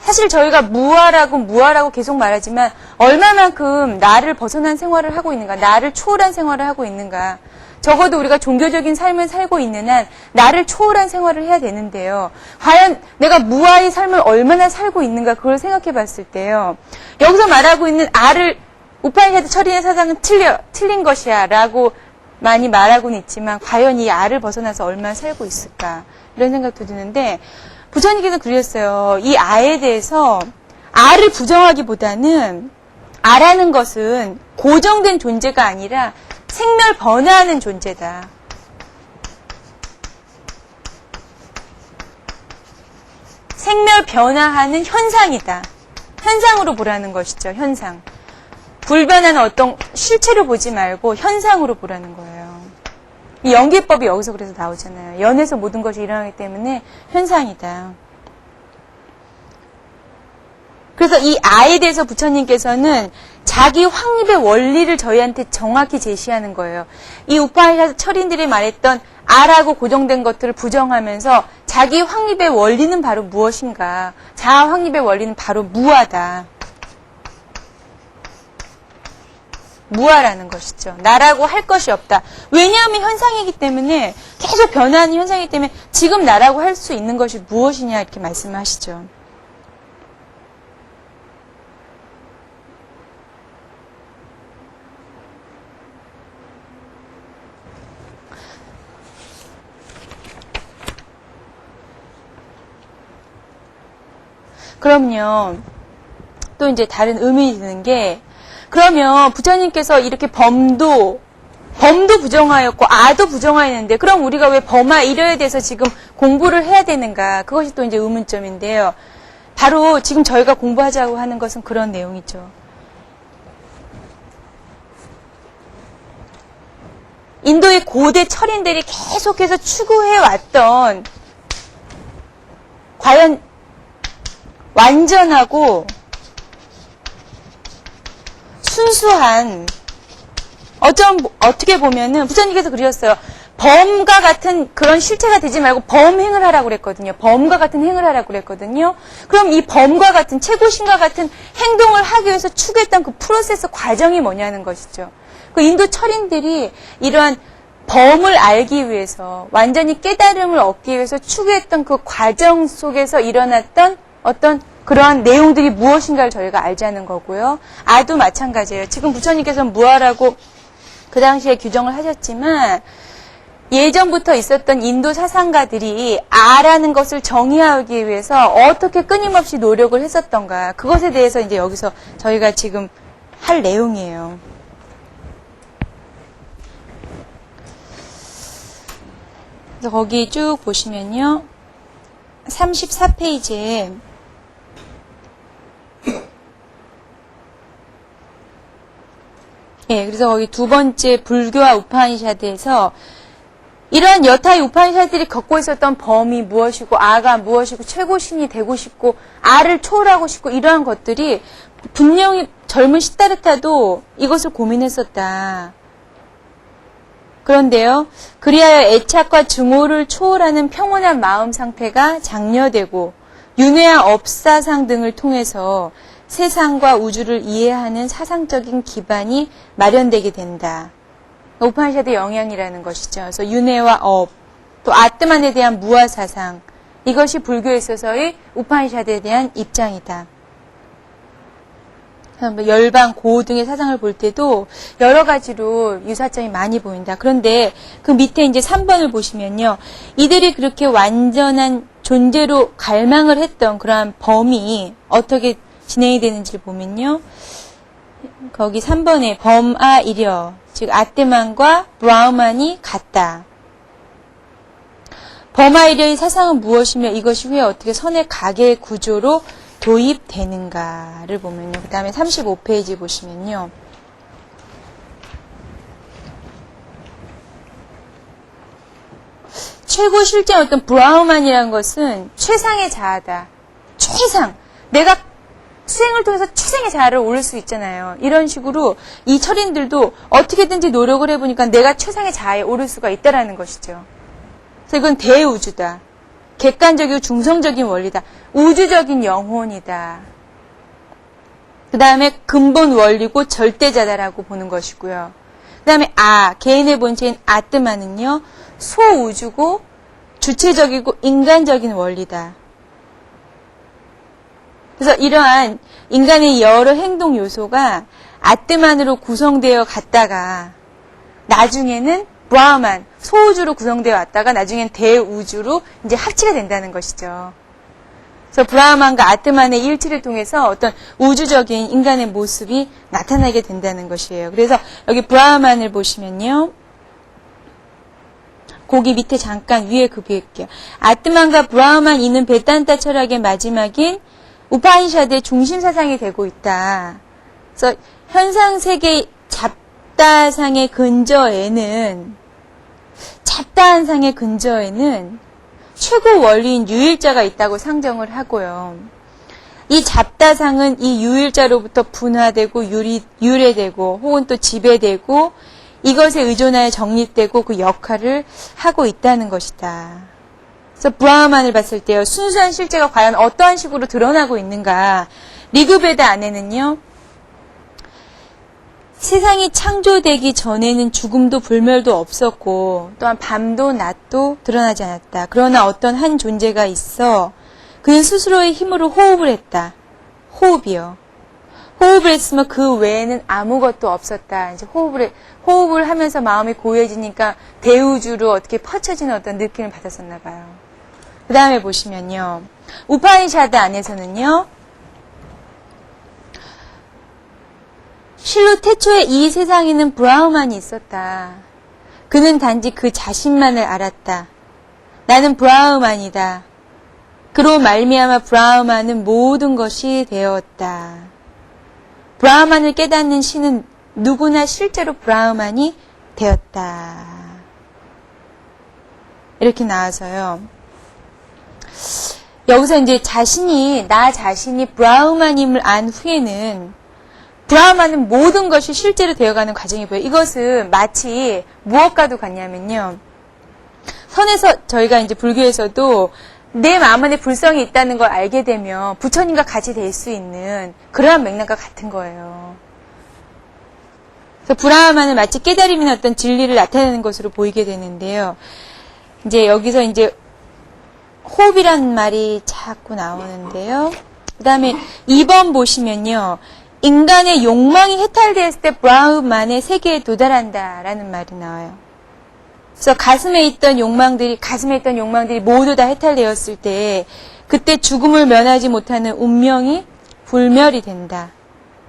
A: 사실 저희가 무아라고 계속 말하지만 얼마만큼 나를 벗어난 생활을 하고 있는가? 나를 초월한 생활을 하고 있는가? 적어도 우리가 종교적인 삶을 살고 있는 한 나를 초월한 생활을 해야 되는데요. 과연 내가 무아의 삶을 얼마나 살고 있는가? 그걸 생각해 봤을 때요. 여기서 말하고 있는 아를 우파니샤드 철인의 사상은 틀린 것이야 라고 많이 말하고는 있지만 과연 이 아를 벗어나서 얼마나 살고 있을까? 이런 생각도 드는데 부처님께서 그러셨어요. 이 아에 대해서 아를 부정하기보다는 아라는 것은 고정된 존재가 아니라 생멸 변화하는 존재다. 생멸 변화하는 현상이다. 현상으로 보라는 것이죠. 현상. 불변하는 어떤 실체를 보지 말고 현상으로 보라는 거예요. 이 연기법이 여기서 그래서 나오잖아요. 연에서 모든 것이 일어나기 때문에 현상이다. 그래서 이 아에 대해서 부처님께서는 자기 확립의 원리를 저희한테 정확히 제시하는 거예요. 이 우파니샤드 철인들이 말했던 아라고 고정된 것들을 부정하면서 자기 확립의 원리는 바로 무엇인가? 자아 확립의 원리는 바로 무아다. 무아라는 것이죠. 나라고 할 것이 없다. 왜냐하면 현상이기 때문에 계속 변화하는 현상이기 때문에 지금 나라고 할 수 있는 것이 무엇이냐 이렇게 말씀하시죠. 그럼요. 또 이제 다른 의문이 드는 게 그러면 부처님께서 이렇게 범도 부정하였고 아도 부정하였는데 그럼 우리가 왜 범아 이려에 대해서 지금 공부를 해야 되는가? 그것이 또 이제 의문점인데요. 바로 지금 저희가 공부하자고 하는 것은 그런 내용이죠. 인도의 고대 철인들이 계속해서 추구해왔던 과연 완전하고 순수한 어떻게 보면은 부처님께서 그러셨어요. 범과 같은 그런 실체가 되지 말고 범행을 하라고 그랬거든요. 범과 같은 행을 하라고 그랬거든요. 그럼 이 범과 같은 최고신과 같은 행동을 하기 위해서 추구했던 그 프로세스 과정이 뭐냐는 것이죠. 그 인도 철인들이 이러한 범을 알기 위해서 완전히 깨달음을 얻기 위해서 추구했던 그 과정 속에서 일어났던 어떤 그러한 내용들이 무엇인가를 저희가 알자는 거고요. 아도 마찬가지예요. 지금 부처님께서는 무아라고 그 당시에 규정을 하셨지만 예전부터 있었던 인도 사상가들이 아라는 것을 정의하기 위해서 어떻게 끊임없이 노력을 했었던가 그것에 대해서 이제 여기서 저희가 지금 할 내용이에요. 그래서 거기 쭉 보시면요. 34페이지에 예, 그래서 거기 두 번째 불교와 우파니샤드에서 이러한 여타의 우파니샤드들이 겪고 있었던 범이 무엇이고 아가 무엇이고 최고신이 되고 싶고 아를 초월하고 싶고 이러한 것들이 분명히 젊은 시다르타도 이것을 고민했었다. 그런데요. 그리하여 애착과 증오를 초월하는 평온한 마음 상태가 장려되고 윤회와 업사상 등을 통해서 세상과 우주를 이해하는 사상적인 기반이 마련되게 된다. 우파니샤드의 영향이라는 것이죠. 그래서 윤회와 업, 또 아트만에 대한 무아 사상, 이것이 불교에 있어서의 우파니샤드에 대한 입장이다. 열방, 고우 등의 사상을 볼 때도 여러 가지로 유사점이 많이 보인다. 그런데 그 밑에 이제 3번을 보시면요. 이들이 그렇게 완전한 존재로 갈망을 했던 그러한 범이 어떻게 진행이 되는지를 보면요. 거기 3번에 범아 이려, 즉 아떼만과 브라흐만이 같다. 범아 이려의 사상은 무엇이며 이것이 후에 어떻게 선의 가계 구조로 도입되는가를 보면요. 그 다음에 35페이지 보시면요. 최고 실제 어떤 브라흐만이라는 것은 최상의 자아다. 최상. 내가 수행을 통해서 최상의 자아를 오를 수 있잖아요. 이런 식으로 이 철인들도 어떻게든지 노력을 해보니까 내가 최상의 자아에 오를 수가 있다라는 것이죠. 그래서 이건 대우주다. 객관적이고 중성적인 원리다. 우주적인 영혼이다. 그 다음에 근본 원리고 절대자다라고 보는 것이고요. 그 다음에 개인의 본체인 아뜨마는요. 소우주고 주체적이고 인간적인 원리다. 그래서 이러한 인간의 여러 행동 요소가 아뜨만으로 구성되어 갔다가 나중에는 브라흐만, 소우주로 구성되어 왔다가 나중엔 대우주로 이제 합치게 된다는 것이죠. 그래서 브라흐만과 아뜨만의 일치를 통해서 어떤 우주적인 인간의 모습이 나타나게 된다는 것이에요. 그래서 여기 브라흐만을 보시면요. 거기 밑에 잠깐 위에 급유할게요. 아뜨만과 브라흐만 이는 베단타 철학의 마지막인 우파니샤드의 중심 사상이 되고 있다. 그래서 현상세계 잡다상의 근저에는 잡다한 상의 근저에는 최고 원리인 유일자가 있다고 상정을 하고요. 이 잡다상은 이 유일자로부터 분화되고 유래되고 혹은 또 지배되고 이것에 의존하여 정립되고 그 역할을 하고 있다는 것이다. 그래서 브라흐만을 봤을 때요. 순수한 실제가 과연 어떠한 식으로 드러나고 있는가. 리그베다 안에는요. 세상이 창조되기 전에는 죽음도 불멸도 없었고 또한 밤도 낮도 드러나지 않았다. 그러나 어떤 한 존재가 있어 그는 스스로의 힘으로 호흡을 했다. 호흡이요. 호흡을 했으면 그 외에는 아무것도 없었다. 이제 호흡을 하면서 마음이 고요해지니까 대우주로 어떻게 퍼쳐지는 어떤 느낌을 받았었나 봐요. 그 다음에 보시면요. 우파니샤드 안에서는요. 실로 태초에 이 세상에는 브라흐만이 있었다. 그는 단지 그 자신만을 알았다. 나는 브라흐만이다. 그로 말미암아 브라흐만은 모든 것이 되었다. 브라흐만을 깨닫는 신은 누구나 실제로 브라흐만이 되었다. 이렇게 나와서요. 여기서 이제 나 자신이 브라흐만임을 안 후에는 브라흐만은 모든 것이 실제로 되어가는 과정이 보여요. 이것은 마치 무엇과도 같냐면요. 선에서 저희가 이제 불교에서도 내 마음 안에 불성이 있다는 걸 알게 되면 부처님과 같이 될 수 있는 그러한 맥락과 같은 거예요. 그래서 브라흐만은 마치 깨달음이나 어떤 진리를 나타내는 것으로 보이게 되는데요. 이제 여기서 이제 호흡이라는 말이 자꾸 나오는데요. 그 다음에 2번 보시면요. 인간의 욕망이 해탈되었을 때 브라흐만의 세계에 도달한다라는 말이 나와요. 그래서 가슴에 있던 욕망들이 모두 다 해탈되었을 때 그때 죽음을 면하지 못하는 운명이 불멸이 된다.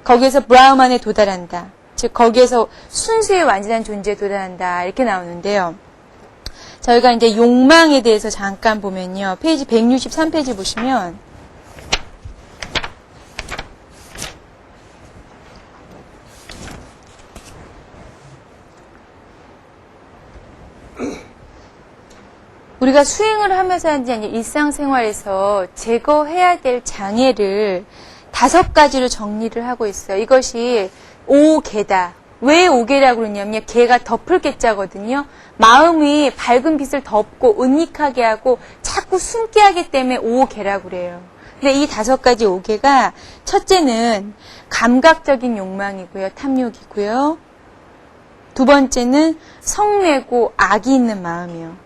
A: 거기에서 브라흐만에 도달한다. 즉 거기에서 순수의 완전한 존재에 도달한다. 이렇게 나오는데요. 저희가 이제 욕망에 대해서 잠깐 보면요. 페이지 163페이지 보시면 우리가 수행을 하면서 하는지 아니면 일상생활에서 제거해야 될 장애를 5가지로 정리를 하고 있어요. 이것이 5개다. 왜 5개라고 그러냐면 개가 덮을 개자거든요. 마음이 밝은 빛을 덮고 은닉하게 하고 자꾸 숨게 하기 때문에 5개라고 그래요. 근데 이 5가지 5개가 첫째는 감각적인 욕망이고요. 탐욕이고요. 두 번째는 성내고 악이 있는 마음이요.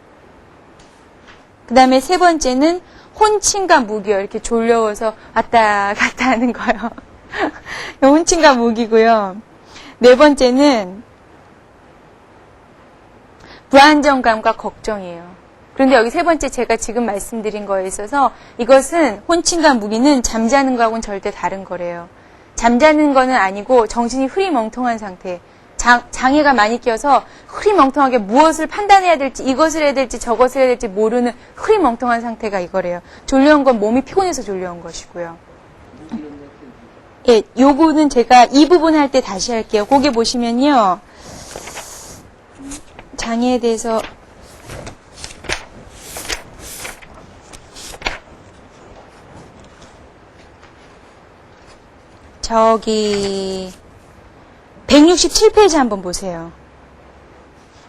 A: 그 다음에 세 번째는 혼침과 무기요. 이렇게 졸려워서 왔다 갔다 하는 거예요. 혼침과 무기고요. 네 번째는 불안정감과 걱정이에요. 그런데 여기 세 번째 제가 지금 말씀드린 거에 있어서 이것은 혼침과 무기는 잠자는 거하고는 절대 다른 거래요. 잠자는 거는 아니고 정신이 흐리멍텅한 상태. 장애가 많이 껴서 흐리멍텅하게 무엇을 판단해야 될지 이것을 해야 될지 저것을 해야 될지 모르는 흐리멍텅한 상태가 이거래요. 졸려온 건 몸이 피곤해서 졸려온 것이고요. 예, 요거는 제가 이 부분 할 때 다시 할게요. 거기 보시면요. 장애에 대해서 저기 167페이지 한번 보세요.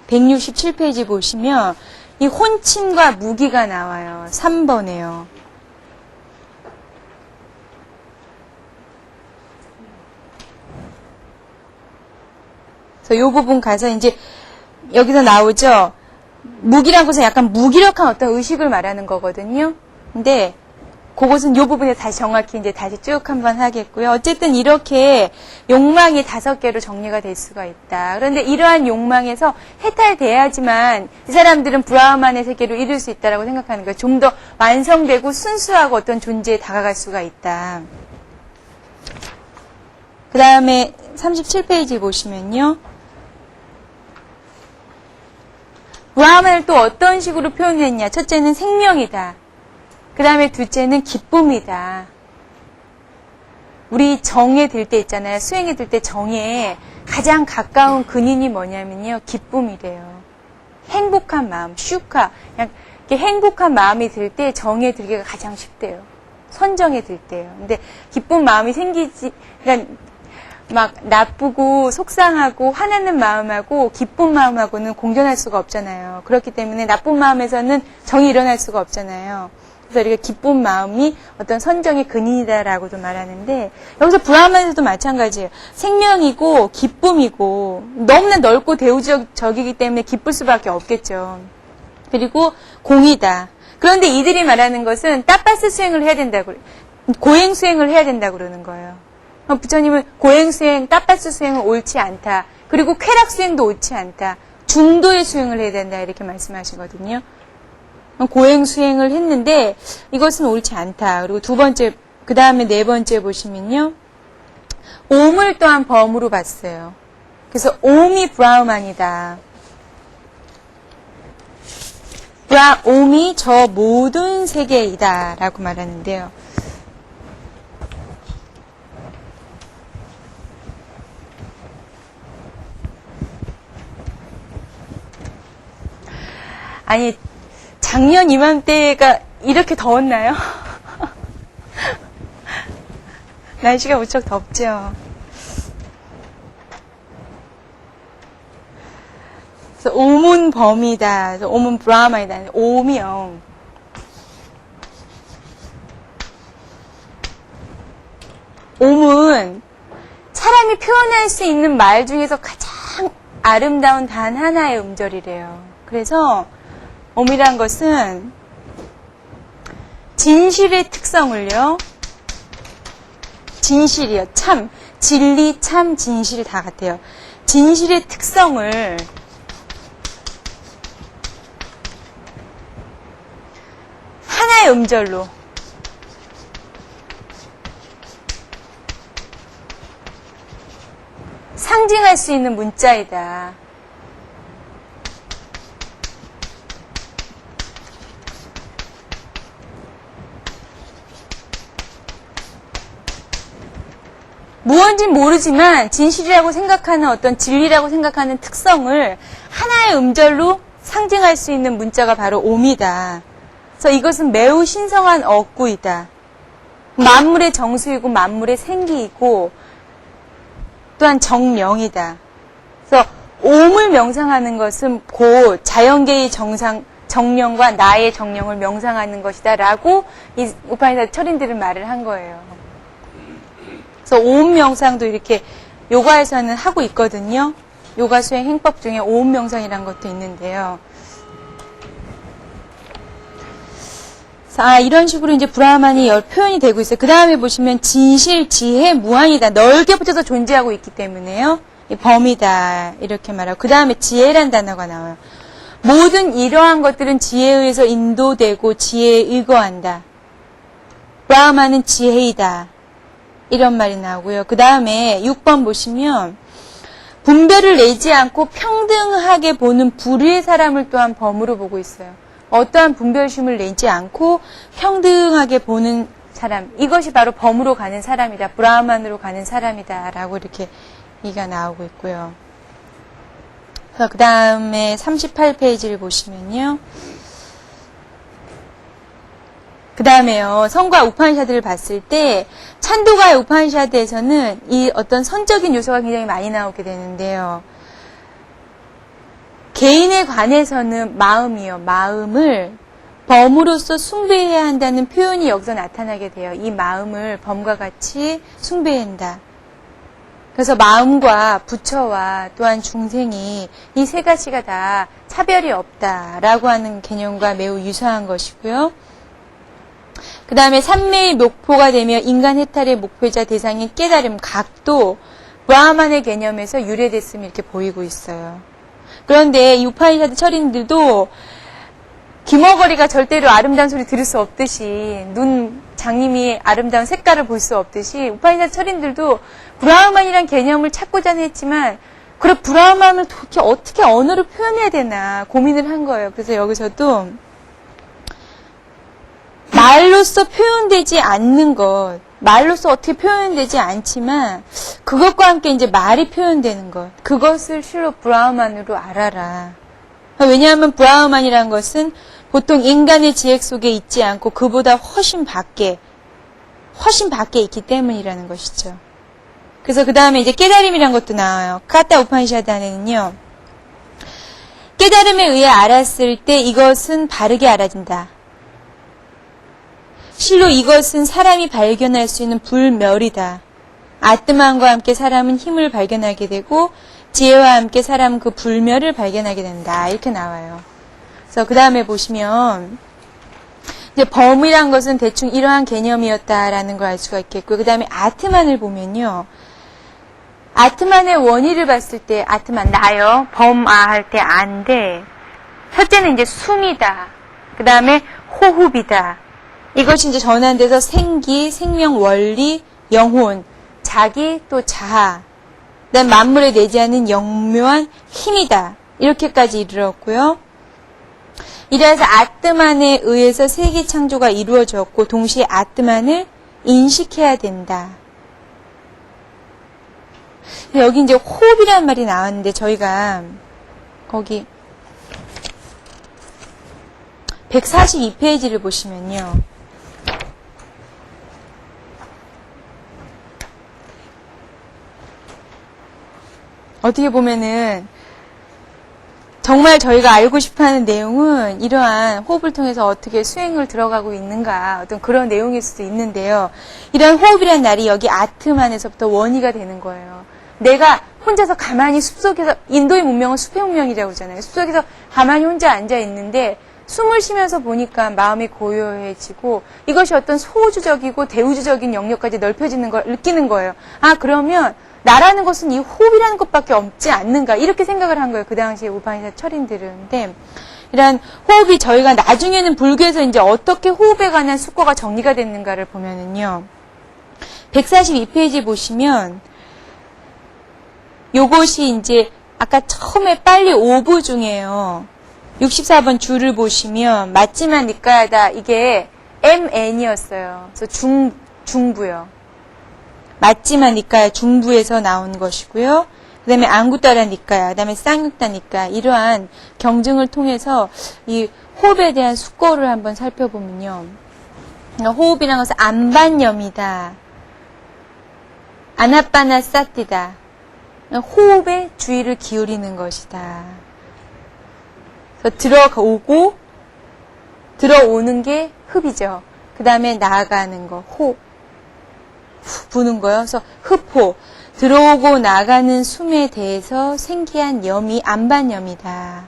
A: 167페이지 보시면 이 혼침과 무기가 나와요. 3번에요. 그래서 요 부분 가서 이제 여기서 나오죠. 무기란 것은 약간 무기력한 어떤 의식을 말하는 거거든요. 근데 그것은 요 부분에 다시 정확히 이제 다시 쭉 한번 하겠고요. 어쨌든 이렇게 욕망이 5개로 정리가 될 수가 있다. 그런데 이러한 욕망에서 해탈돼야지만 이 사람들은 브라흐만의 세계로 이룰 수 있다라고 생각하는 거예요. 좀 더 완성되고 순수하고 어떤 존재에 다가갈 수가 있다. 그 다음에 37페이지 보시면요. 브라흐만을 또 어떤 식으로 표현했냐. 첫째는 생명이다. 그 다음에 둘째는 기쁨이다. 우리 정에 들 때 있잖아요. 수행에 들 때 정에 가장 가까운 근인이 뭐냐면요. 기쁨이래요. 행복한 마음, 슈카. 그냥 이렇게 행복한 마음이 들 때 정에 들기가 가장 쉽대요. 선정에 들 때요. 근데 기쁜 마음이 생기지, 그러니까 막 나쁘고 속상하고 화나는 마음하고 기쁜 마음하고는 공존할 수가 없잖아요. 그렇기 때문에 나쁜 마음에서는 정이 일어날 수가 없잖아요. 그래서 우리가 기쁜 마음이 어떤 선정의 근인이다라고도 말하는데 여기서 브라హ만에서도 마찬가지예요. 생명이고 기쁨이고 너무나 넓고 대우적이기 때문에 기쁠 수밖에 없겠죠. 그리고 공이다. 그런데 이들이 말하는 것은 따빠스 수행을 해야 된다고 고행 수행을 해야 된다고 그러는 거예요. 부처님은 고행 수행, 따빠스 수행은 옳지 않다. 그리고 쾌락 수행도 옳지 않다. 중도의 수행을 해야 된다 이렇게 말씀하시거든요. 고행 수행을 했는데 이것은 옳지 않다. 그리고 두 번째, 그 다음에 네 번째 보시면요. 옴을 또한 범으로 봤어요. 그래서 옴이 브라흐만이다. 옴이 저 모든 세계이다 라고 말하는데요. 아니 작년 이맘때가 이렇게 더웠나요? 날씨가 무척 덥죠. 그래서 옴은 범이다. 그래서 옴은 브라흐만이다. 옴이요. 옴은 사람이 표현할 수 있는 말 중에서 가장 아름다운 단 하나의 음절이래요. 그래서 옴이란 것은 진실의 특성을요. 진실이요. 참, 진리, 참, 진실 다 같아요. 진실의 특성을 하나의 음절로 상징할 수 있는 문자이다. 무언진 모르지만 진실이라고 생각하는 어떤 진리라고 생각하는 특성을 하나의 음절로 상징할 수 있는 문자가 바로 옴이다. 그래서 이것은 매우 신성한 억구이다. 만물의 정수이고 만물의 생기이고 또한 정명이다. 그래서 옴을 명상하는 것은 곧 자연계의 정령과 나의 정령을 명상하는 것이다 라고 이 우파니사드 철인들은 말을 한 거예요. 그래서 옴 명상도 이렇게 요가에서는 하고 있거든요. 요가 수행 행법 중에 옴 명상이라는 것도 있는데요. 이런 식으로 이제 브라흐만이 표현이 되고 있어요. 그 다음에 보시면 진실, 지혜, 무한이다. 넓게 붙여서 존재하고 있기 때문에요. 범이다. 이렇게 말하고. 그 다음에 지혜란 단어가 나와요. 모든 이러한 것들은 지혜에 의해서 인도되고 지혜에 의거한다. 브라흐만은 지혜이다. 이런 말이 나오고요. 그 다음에 6번 보시면 분별을 내지 않고 평등하게 보는 불의의 사람을 또한 범으로 보고 있어요. 어떠한 분별심을 내지 않고 평등하게 보는 사람, 이것이 바로 범으로 가는 사람이다. 브라흐만으로 가는 사람이다. 라고 이렇게 얘기가 나오고 있고요. 그 다음에 38페이지를 보시면요. 그 다음에요. 성과 우파니샤드를 봤을 때 찬도가의 우파니샤드에서는 이 어떤 선적인 요소가 굉장히 많이 나오게 되는데요. 개인에 관해서는 마음이요. 마음을 범으로서 숭배해야 한다는 표현이 여기서 나타나게 돼요. 이 마음을 범과 같이 숭배한다. 그래서 마음과 부처와 또한 중생이 이 세 가지가 다 차별이 없다라고 하는 개념과 매우 유사한 것이고요. 그 다음에 삼매의 목표가 되며 인간 해탈의 목표자 대상인 깨달음, 각도, 브라흐만의 개념에서 유래됐음이 이렇게 보이고 있어요. 그런데 이 우파니샤드 철인들도 귀머거리가 절대로 아름다운 소리 들을 수 없듯이 눈 장님이 아름다운 색깔을 볼 수 없듯이 우파니샤드 철인들도 브라흐만이란 개념을 찾고자 했지만 그래 브라흐만을 도대체 어떻게 언어로 표현해야 되나 고민을 한 거예요. 그래서 여기서도 말로써 표현되지 않는 것, 말로써 어떻게 표현되지 않지만 그것과 함께 이제 말이 표현되는 것. 그것을 실로 브라흐만으로 알아라. 왜냐하면 브라흐만이라는 것은 보통 인간의 지혜 속에 있지 않고 그보다 훨씬 밖에 있기 때문이라는 것이죠. 그래서 그 다음에 이제 깨달음이라는 것도 나와요. 카타 우파니샤드 안에는요. 깨달음에 의해 알았을 때 이것은 바르게 알아진다. 실로 이것은 사람이 발견할 수 있는 불멸이다. 아트만과 함께 사람은 힘을 발견하게 되고 지혜와 함께 사람은 그 불멸을 발견하게 된다. 이렇게 나와요. 그래서 그 다음에 보시면 이제 범이란 것은 대충 이러한 개념이었다라는 걸 알 수가 있겠고요. 그 다음에 아트만을 보면요. 아트만의 원의를 봤을 때 아트만 나요. 범아 할 때 안데 첫째는 이제 숨이다. 그 다음에 호흡이다. 이것이 이제 전환돼서 생기, 생명, 원리, 영혼, 자기 또 자아, 그다음 만물에 내재하는 영묘한 힘이다. 이렇게까지 이르렀고요. 이래서 아트만에 의해서 세계 창조가 이루어졌고 동시에 아트만을 인식해야 된다. 여기 이제 호흡이라는 말이 나왔는데 저희가 거기 142페이지를 보시면요. 어떻게 보면은 정말 저희가 알고 싶어하는 내용은 이러한 호흡을 통해서 어떻게 수행을 들어가고 있는가 어떤 그런 내용일 수도 있는데요. 이러한 호흡이라는 날이 여기 아트만에서부터 원의가 되는 거예요. 내가 혼자서 가만히 숲속에서 인도의 문명은 숲의 문명이라고 하잖아요. 숲속에서 가만히 혼자 앉아 있는데 숨을 쉬면서 보니까 마음이 고요해지고 이것이 어떤 소우주적이고 대우주적인 영역까지 넓혀지는 걸 느끼는 거예요. 아 그러면 나라는 것은 이 호흡이라는 것밖에 없지 않는가 이렇게 생각을 한 거예요. 그 당시에 우파니사 철인들은. 근데 이런 호흡이 저희가 나중에는 불교에서 이제 어떻게 호흡에 관한 숙고가 정리가 됐는가를 보면은요. 142페이지 보시면 요것이 이제 아까 처음에 빨리 5부 중에요. 64번 줄을 보시면 맞지만 니까야다 이게 MN이었어요. 그래서 중부요. 맞지만 니까야 중부에서 나온 것이고요. 그 다음에 안구따라 니까야, 그 다음에 쌍육따 니까야 이러한 경증을 통해서 이 호흡에 대한 숙고를 한번 살펴보면요. 호흡이라는 것은 안반염이다. 아나빠나 싸띠다. 호흡에 주의를 기울이는 것이다. 그래서 들어오는 게 흡이죠. 그 다음에 나아가는 거, 부는 거요. 그래서 흡호, 들어오고 나가는 숨에 대해서 생기한 염이 안반염이다.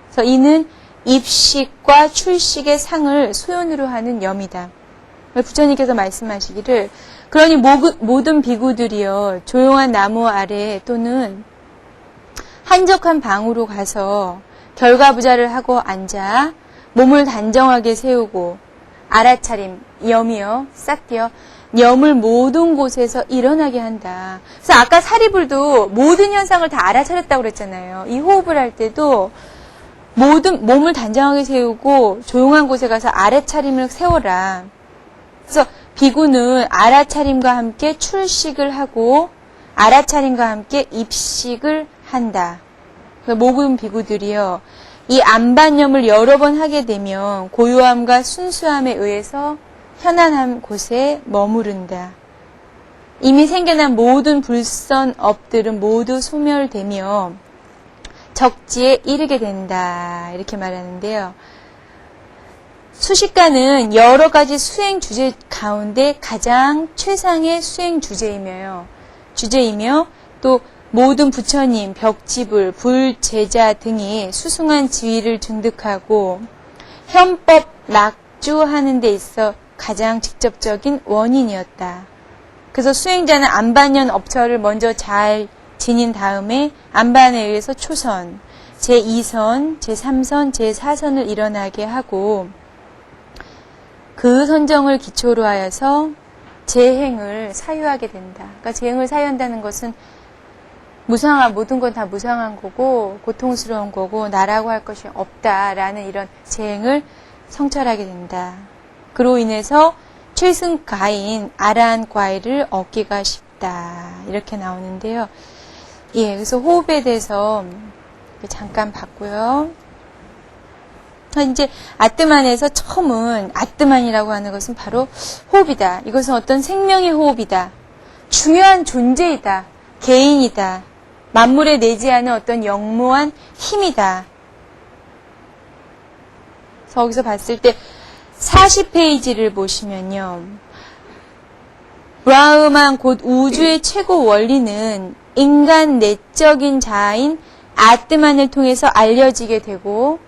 A: 그래서 이는 입식과 출식의 상을 소연으로 하는 염이다. 부처님께서 말씀하시기를 그러니 모든 비구들이요 조용한 나무 아래 또는 한적한 방으로 가서 결과부자를 하고 앉아 몸을 단정하게 세우고 알아차림, 염이요 싹 띄어 염을 모든 곳에서 일어나게 한다. 그래서 아까 사리불도 모든 현상을 다 알아차렸다고 그랬잖아요. 이 호흡을 할 때도 모든 몸을 단정하게 세우고 조용한 곳에 가서 알아차림을 세워라. 그래서 비구는 알아차림과 함께 출식을 하고 알아차림과 함께 입식을 한다. 모든 비구들이요. 이 안반염을 여러 번 하게 되면 고요함과 순수함에 의해서 편안한 곳에 머무른다. 이미 생겨난 모든 불선업들은 모두 소멸되며 적지에 이르게 된다. 이렇게 말하는데요. 수식가는 여러 가지 수행 주제 가운데 가장 최상의 수행 주제이며 또 모든 부처님, 벽지불, 불제자 등이 수승한 지위를 증득하고 현법 낙주하는 데 있어 가장 직접적인 원인이었다. 그래서 수행자는 안반연 업처를 먼저 잘 지닌 다음에 안반에 의해서 초선, 제2선, 제3선, 제4선을 일어나게 하고 그 선정을 기초로 하여서 재행을 사유하게 된다. 그러니까 재행을 사유한다는 것은 무상한, 모든 건 다 무상한 거고 고통스러운 거고 나라고 할 것이 없다라는 이런 재행을 성찰하게 된다. 그로 인해서 최승가인 아란과이를 얻기가 쉽다. 이렇게 나오는데요. 예, 그래서 호흡에 대해서 잠깐 봤고요. 이제 아뜨만에서 처음은 아뜨만이라고 하는 것은 바로 호흡이다. 이것은 어떤 생명의 호흡이다. 중요한 존재이다. 개인이다. 만물에 내재하는 어떤 영무한 힘이다. 그래서 거기서 봤을 때 40페이지를 보시면요. 브라흐만 곧 우주의 최고 원리는 인간 내적인 자아인 아뜨만을 통해서 알려지게 되고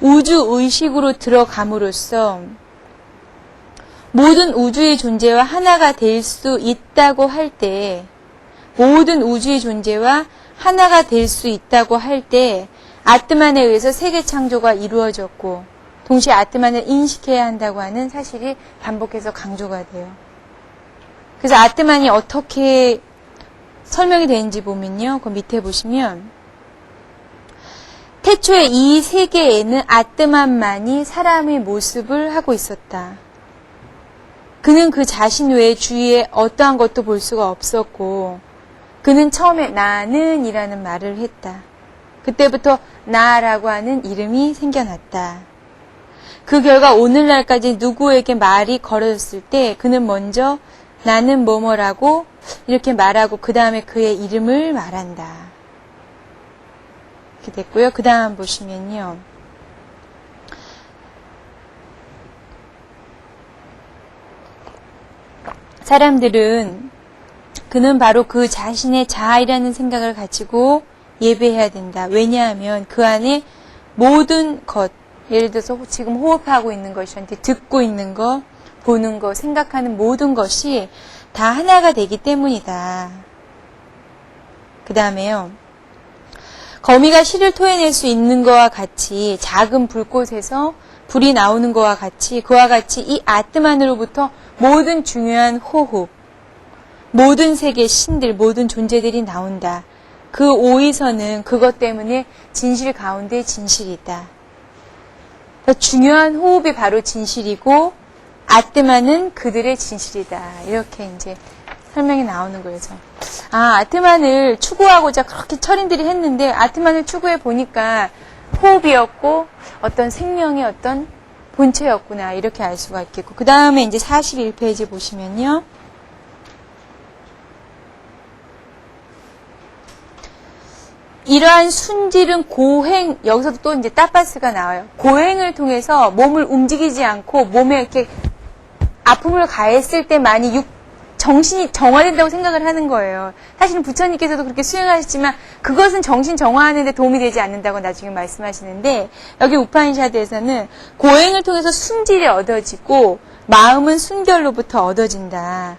A: 우주 의식으로 들어감으로써 모든 우주의 존재와 하나가 될 수 있다고 할 때, 모든 우주의 존재와 하나가 될 수 있다고 할 때 아뜨만에 의해서 세계 창조가 이루어졌고 동시에 아뜨만을 인식해야 한다고 하는 사실이 반복해서 강조가 돼요. 그래서 아뜨만이 어떻게 설명이 되는지 보면요. 그 밑에 보시면 태초에 이 세계에는 아뜨만만이 사람의 모습을 하고 있었다. 그는 그 자신 외에 주위에 어떠한 것도 볼 수가 없었고 그는 처음에 나는 이라는 말을 했다. 그때부터 나라고 하는 이름이 생겨났다. 그 결과 오늘날까지 누구에게 말이 걸어졌을 때 그는 먼저 나는 뭐뭐라고 이렇게 말하고 그 다음에 그의 이름을 말한다. 이렇게 됐고요. 그 다음 보시면요. 사람들은 그는 바로 그 자신의 자아이라는 생각을 가지고 예배해야 된다. 왜냐하면 그 안에 모든 것, 예를 들어서 지금 호흡하고 있는 것이한테 듣고 있는 것, 보는 것, 생각하는 모든 것이 다 하나가 되기 때문이다. 그 다음에요. 거미가 실을 토해낼 수 있는 것과 같이 작은 불꽃에서 불이 나오는 것과 같이 그와 같이 이 아뜨만으로부터 모든 중요한 호흡, 모든 세계 신들, 모든 존재들이 나온다. 그 오이서는 그것 때문에 진실 가운데 진실이 있다. 중요한 호흡이 바로 진실이고 아뜨만은 그들의 진실이다. 이렇게 이제 설명이 나오는 거예요. 아뜨만을 추구하고자 그렇게 철인들이 했는데 아뜨만을 추구해 보니까 호흡이었고 어떤 생명의 어떤 본체였구나. 이렇게 알 수가 있겠고. 그 다음에 이제 41페이지 보시면요. 이러한 순질은 고행, 여기서도 또 이제 따파스가 나와요. 고행을 통해서 몸을 움직이지 않고 몸에 이렇게 아픔을 가했을 때만이 정신이 정화된다고 생각을 하는 거예요. 사실은 부처님께서도 그렇게 수행하셨지만 그것은 정신 정화하는 데 도움이 되지 않는다고 나중에 말씀하시는데 여기 우파니샤드에서는 고행을 통해서 순질이 얻어지고 마음은 순결로부터 얻어진다.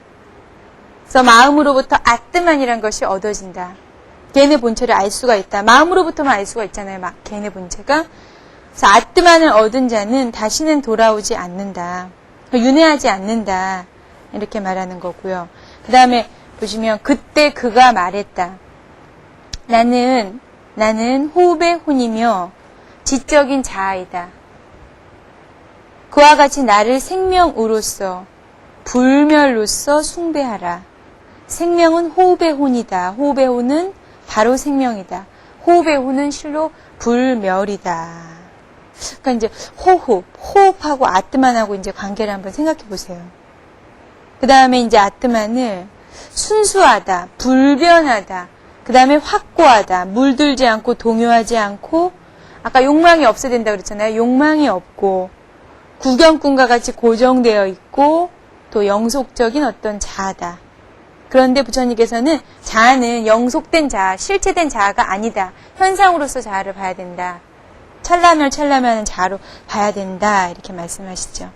A: 그래서 마음으로부터 아뜨만이란 것이 얻어진다. 개인의 본체를 알 수가 있다. 마음으로부터만 알 수가 있잖아요. 막 개인의 본체가. 그래서 아뜨만을 얻은 자는 다시는 돌아오지 않는다. 윤회하지 않는다. 이렇게 말하는 거고요. 그 다음에 보시면 그때 그가 말했다. 나는 호흡의 혼이며 지적인 자아이다. 그와 같이 나를 생명으로서 불멸로서 숭배하라. 생명은 호흡의 혼이다. 호흡의 혼은 바로 생명이다. 호흡의 혼은 실로 불멸이다. 그러니까 이제 호흡하고 아뜨만하고 이제 관계를 한번 생각해 보세요. 그 다음에 이제 아뜨만을 순수하다, 불변하다, 그 다음에 확고하다, 물들지 않고 동요하지 않고, 아까 욕망이 없어야 된다 그랬잖아요. 욕망이 없고, 구경꾼과 같이 고정되어 있고, 또 영속적인 어떤 자아다. 그런데 부처님께서는 자아는 영속된 자아, 실체된 자아가 아니다. 현상으로서 자아를 봐야 된다. 찰나멸찰나멸하는 자아로 봐야 된다. 이렇게 말씀하시죠.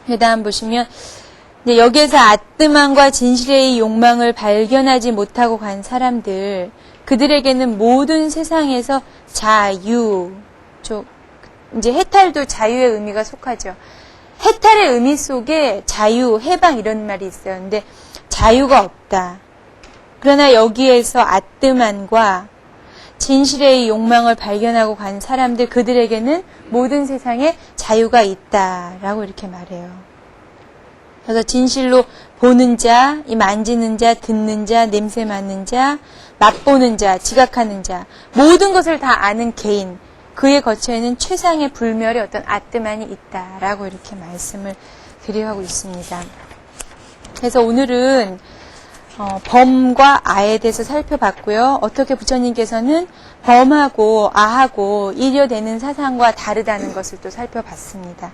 A: 그 다음 보시면 여기에서 아뜨만과 진실의 욕망을 발견하지 못하고 간 사람들, 그들에게는 모든 세상에서 자유, 이제 해탈도 자유의 의미가 속하죠. 해탈의 의미 속에 자유, 해방 이런 말이 있어요. 근데 자유가 없다. 그러나 여기에서 아뜨만과 진실의 욕망을 발견하고 간 사람들, 그들에게는 모든 세상에 자유가 있다라고 이렇게 말해요. 그래서 진실로 보는 자, 이 만지는 자, 듣는 자, 냄새 맡는 자, 맛보는 자, 지각하는 자, 모든 것을 다 아는 개인, 그의 거처에는 최상의 불멸의 어떤 아뜨만이 있다라고 이렇게 말씀을 드려하고 있습니다. 그래서 오늘은 범과 아에 대해서 살펴봤고요. 어떻게 부처님께서는 범하고 아하고 일여되는 사상과 다르다는 것을 또 살펴봤습니다.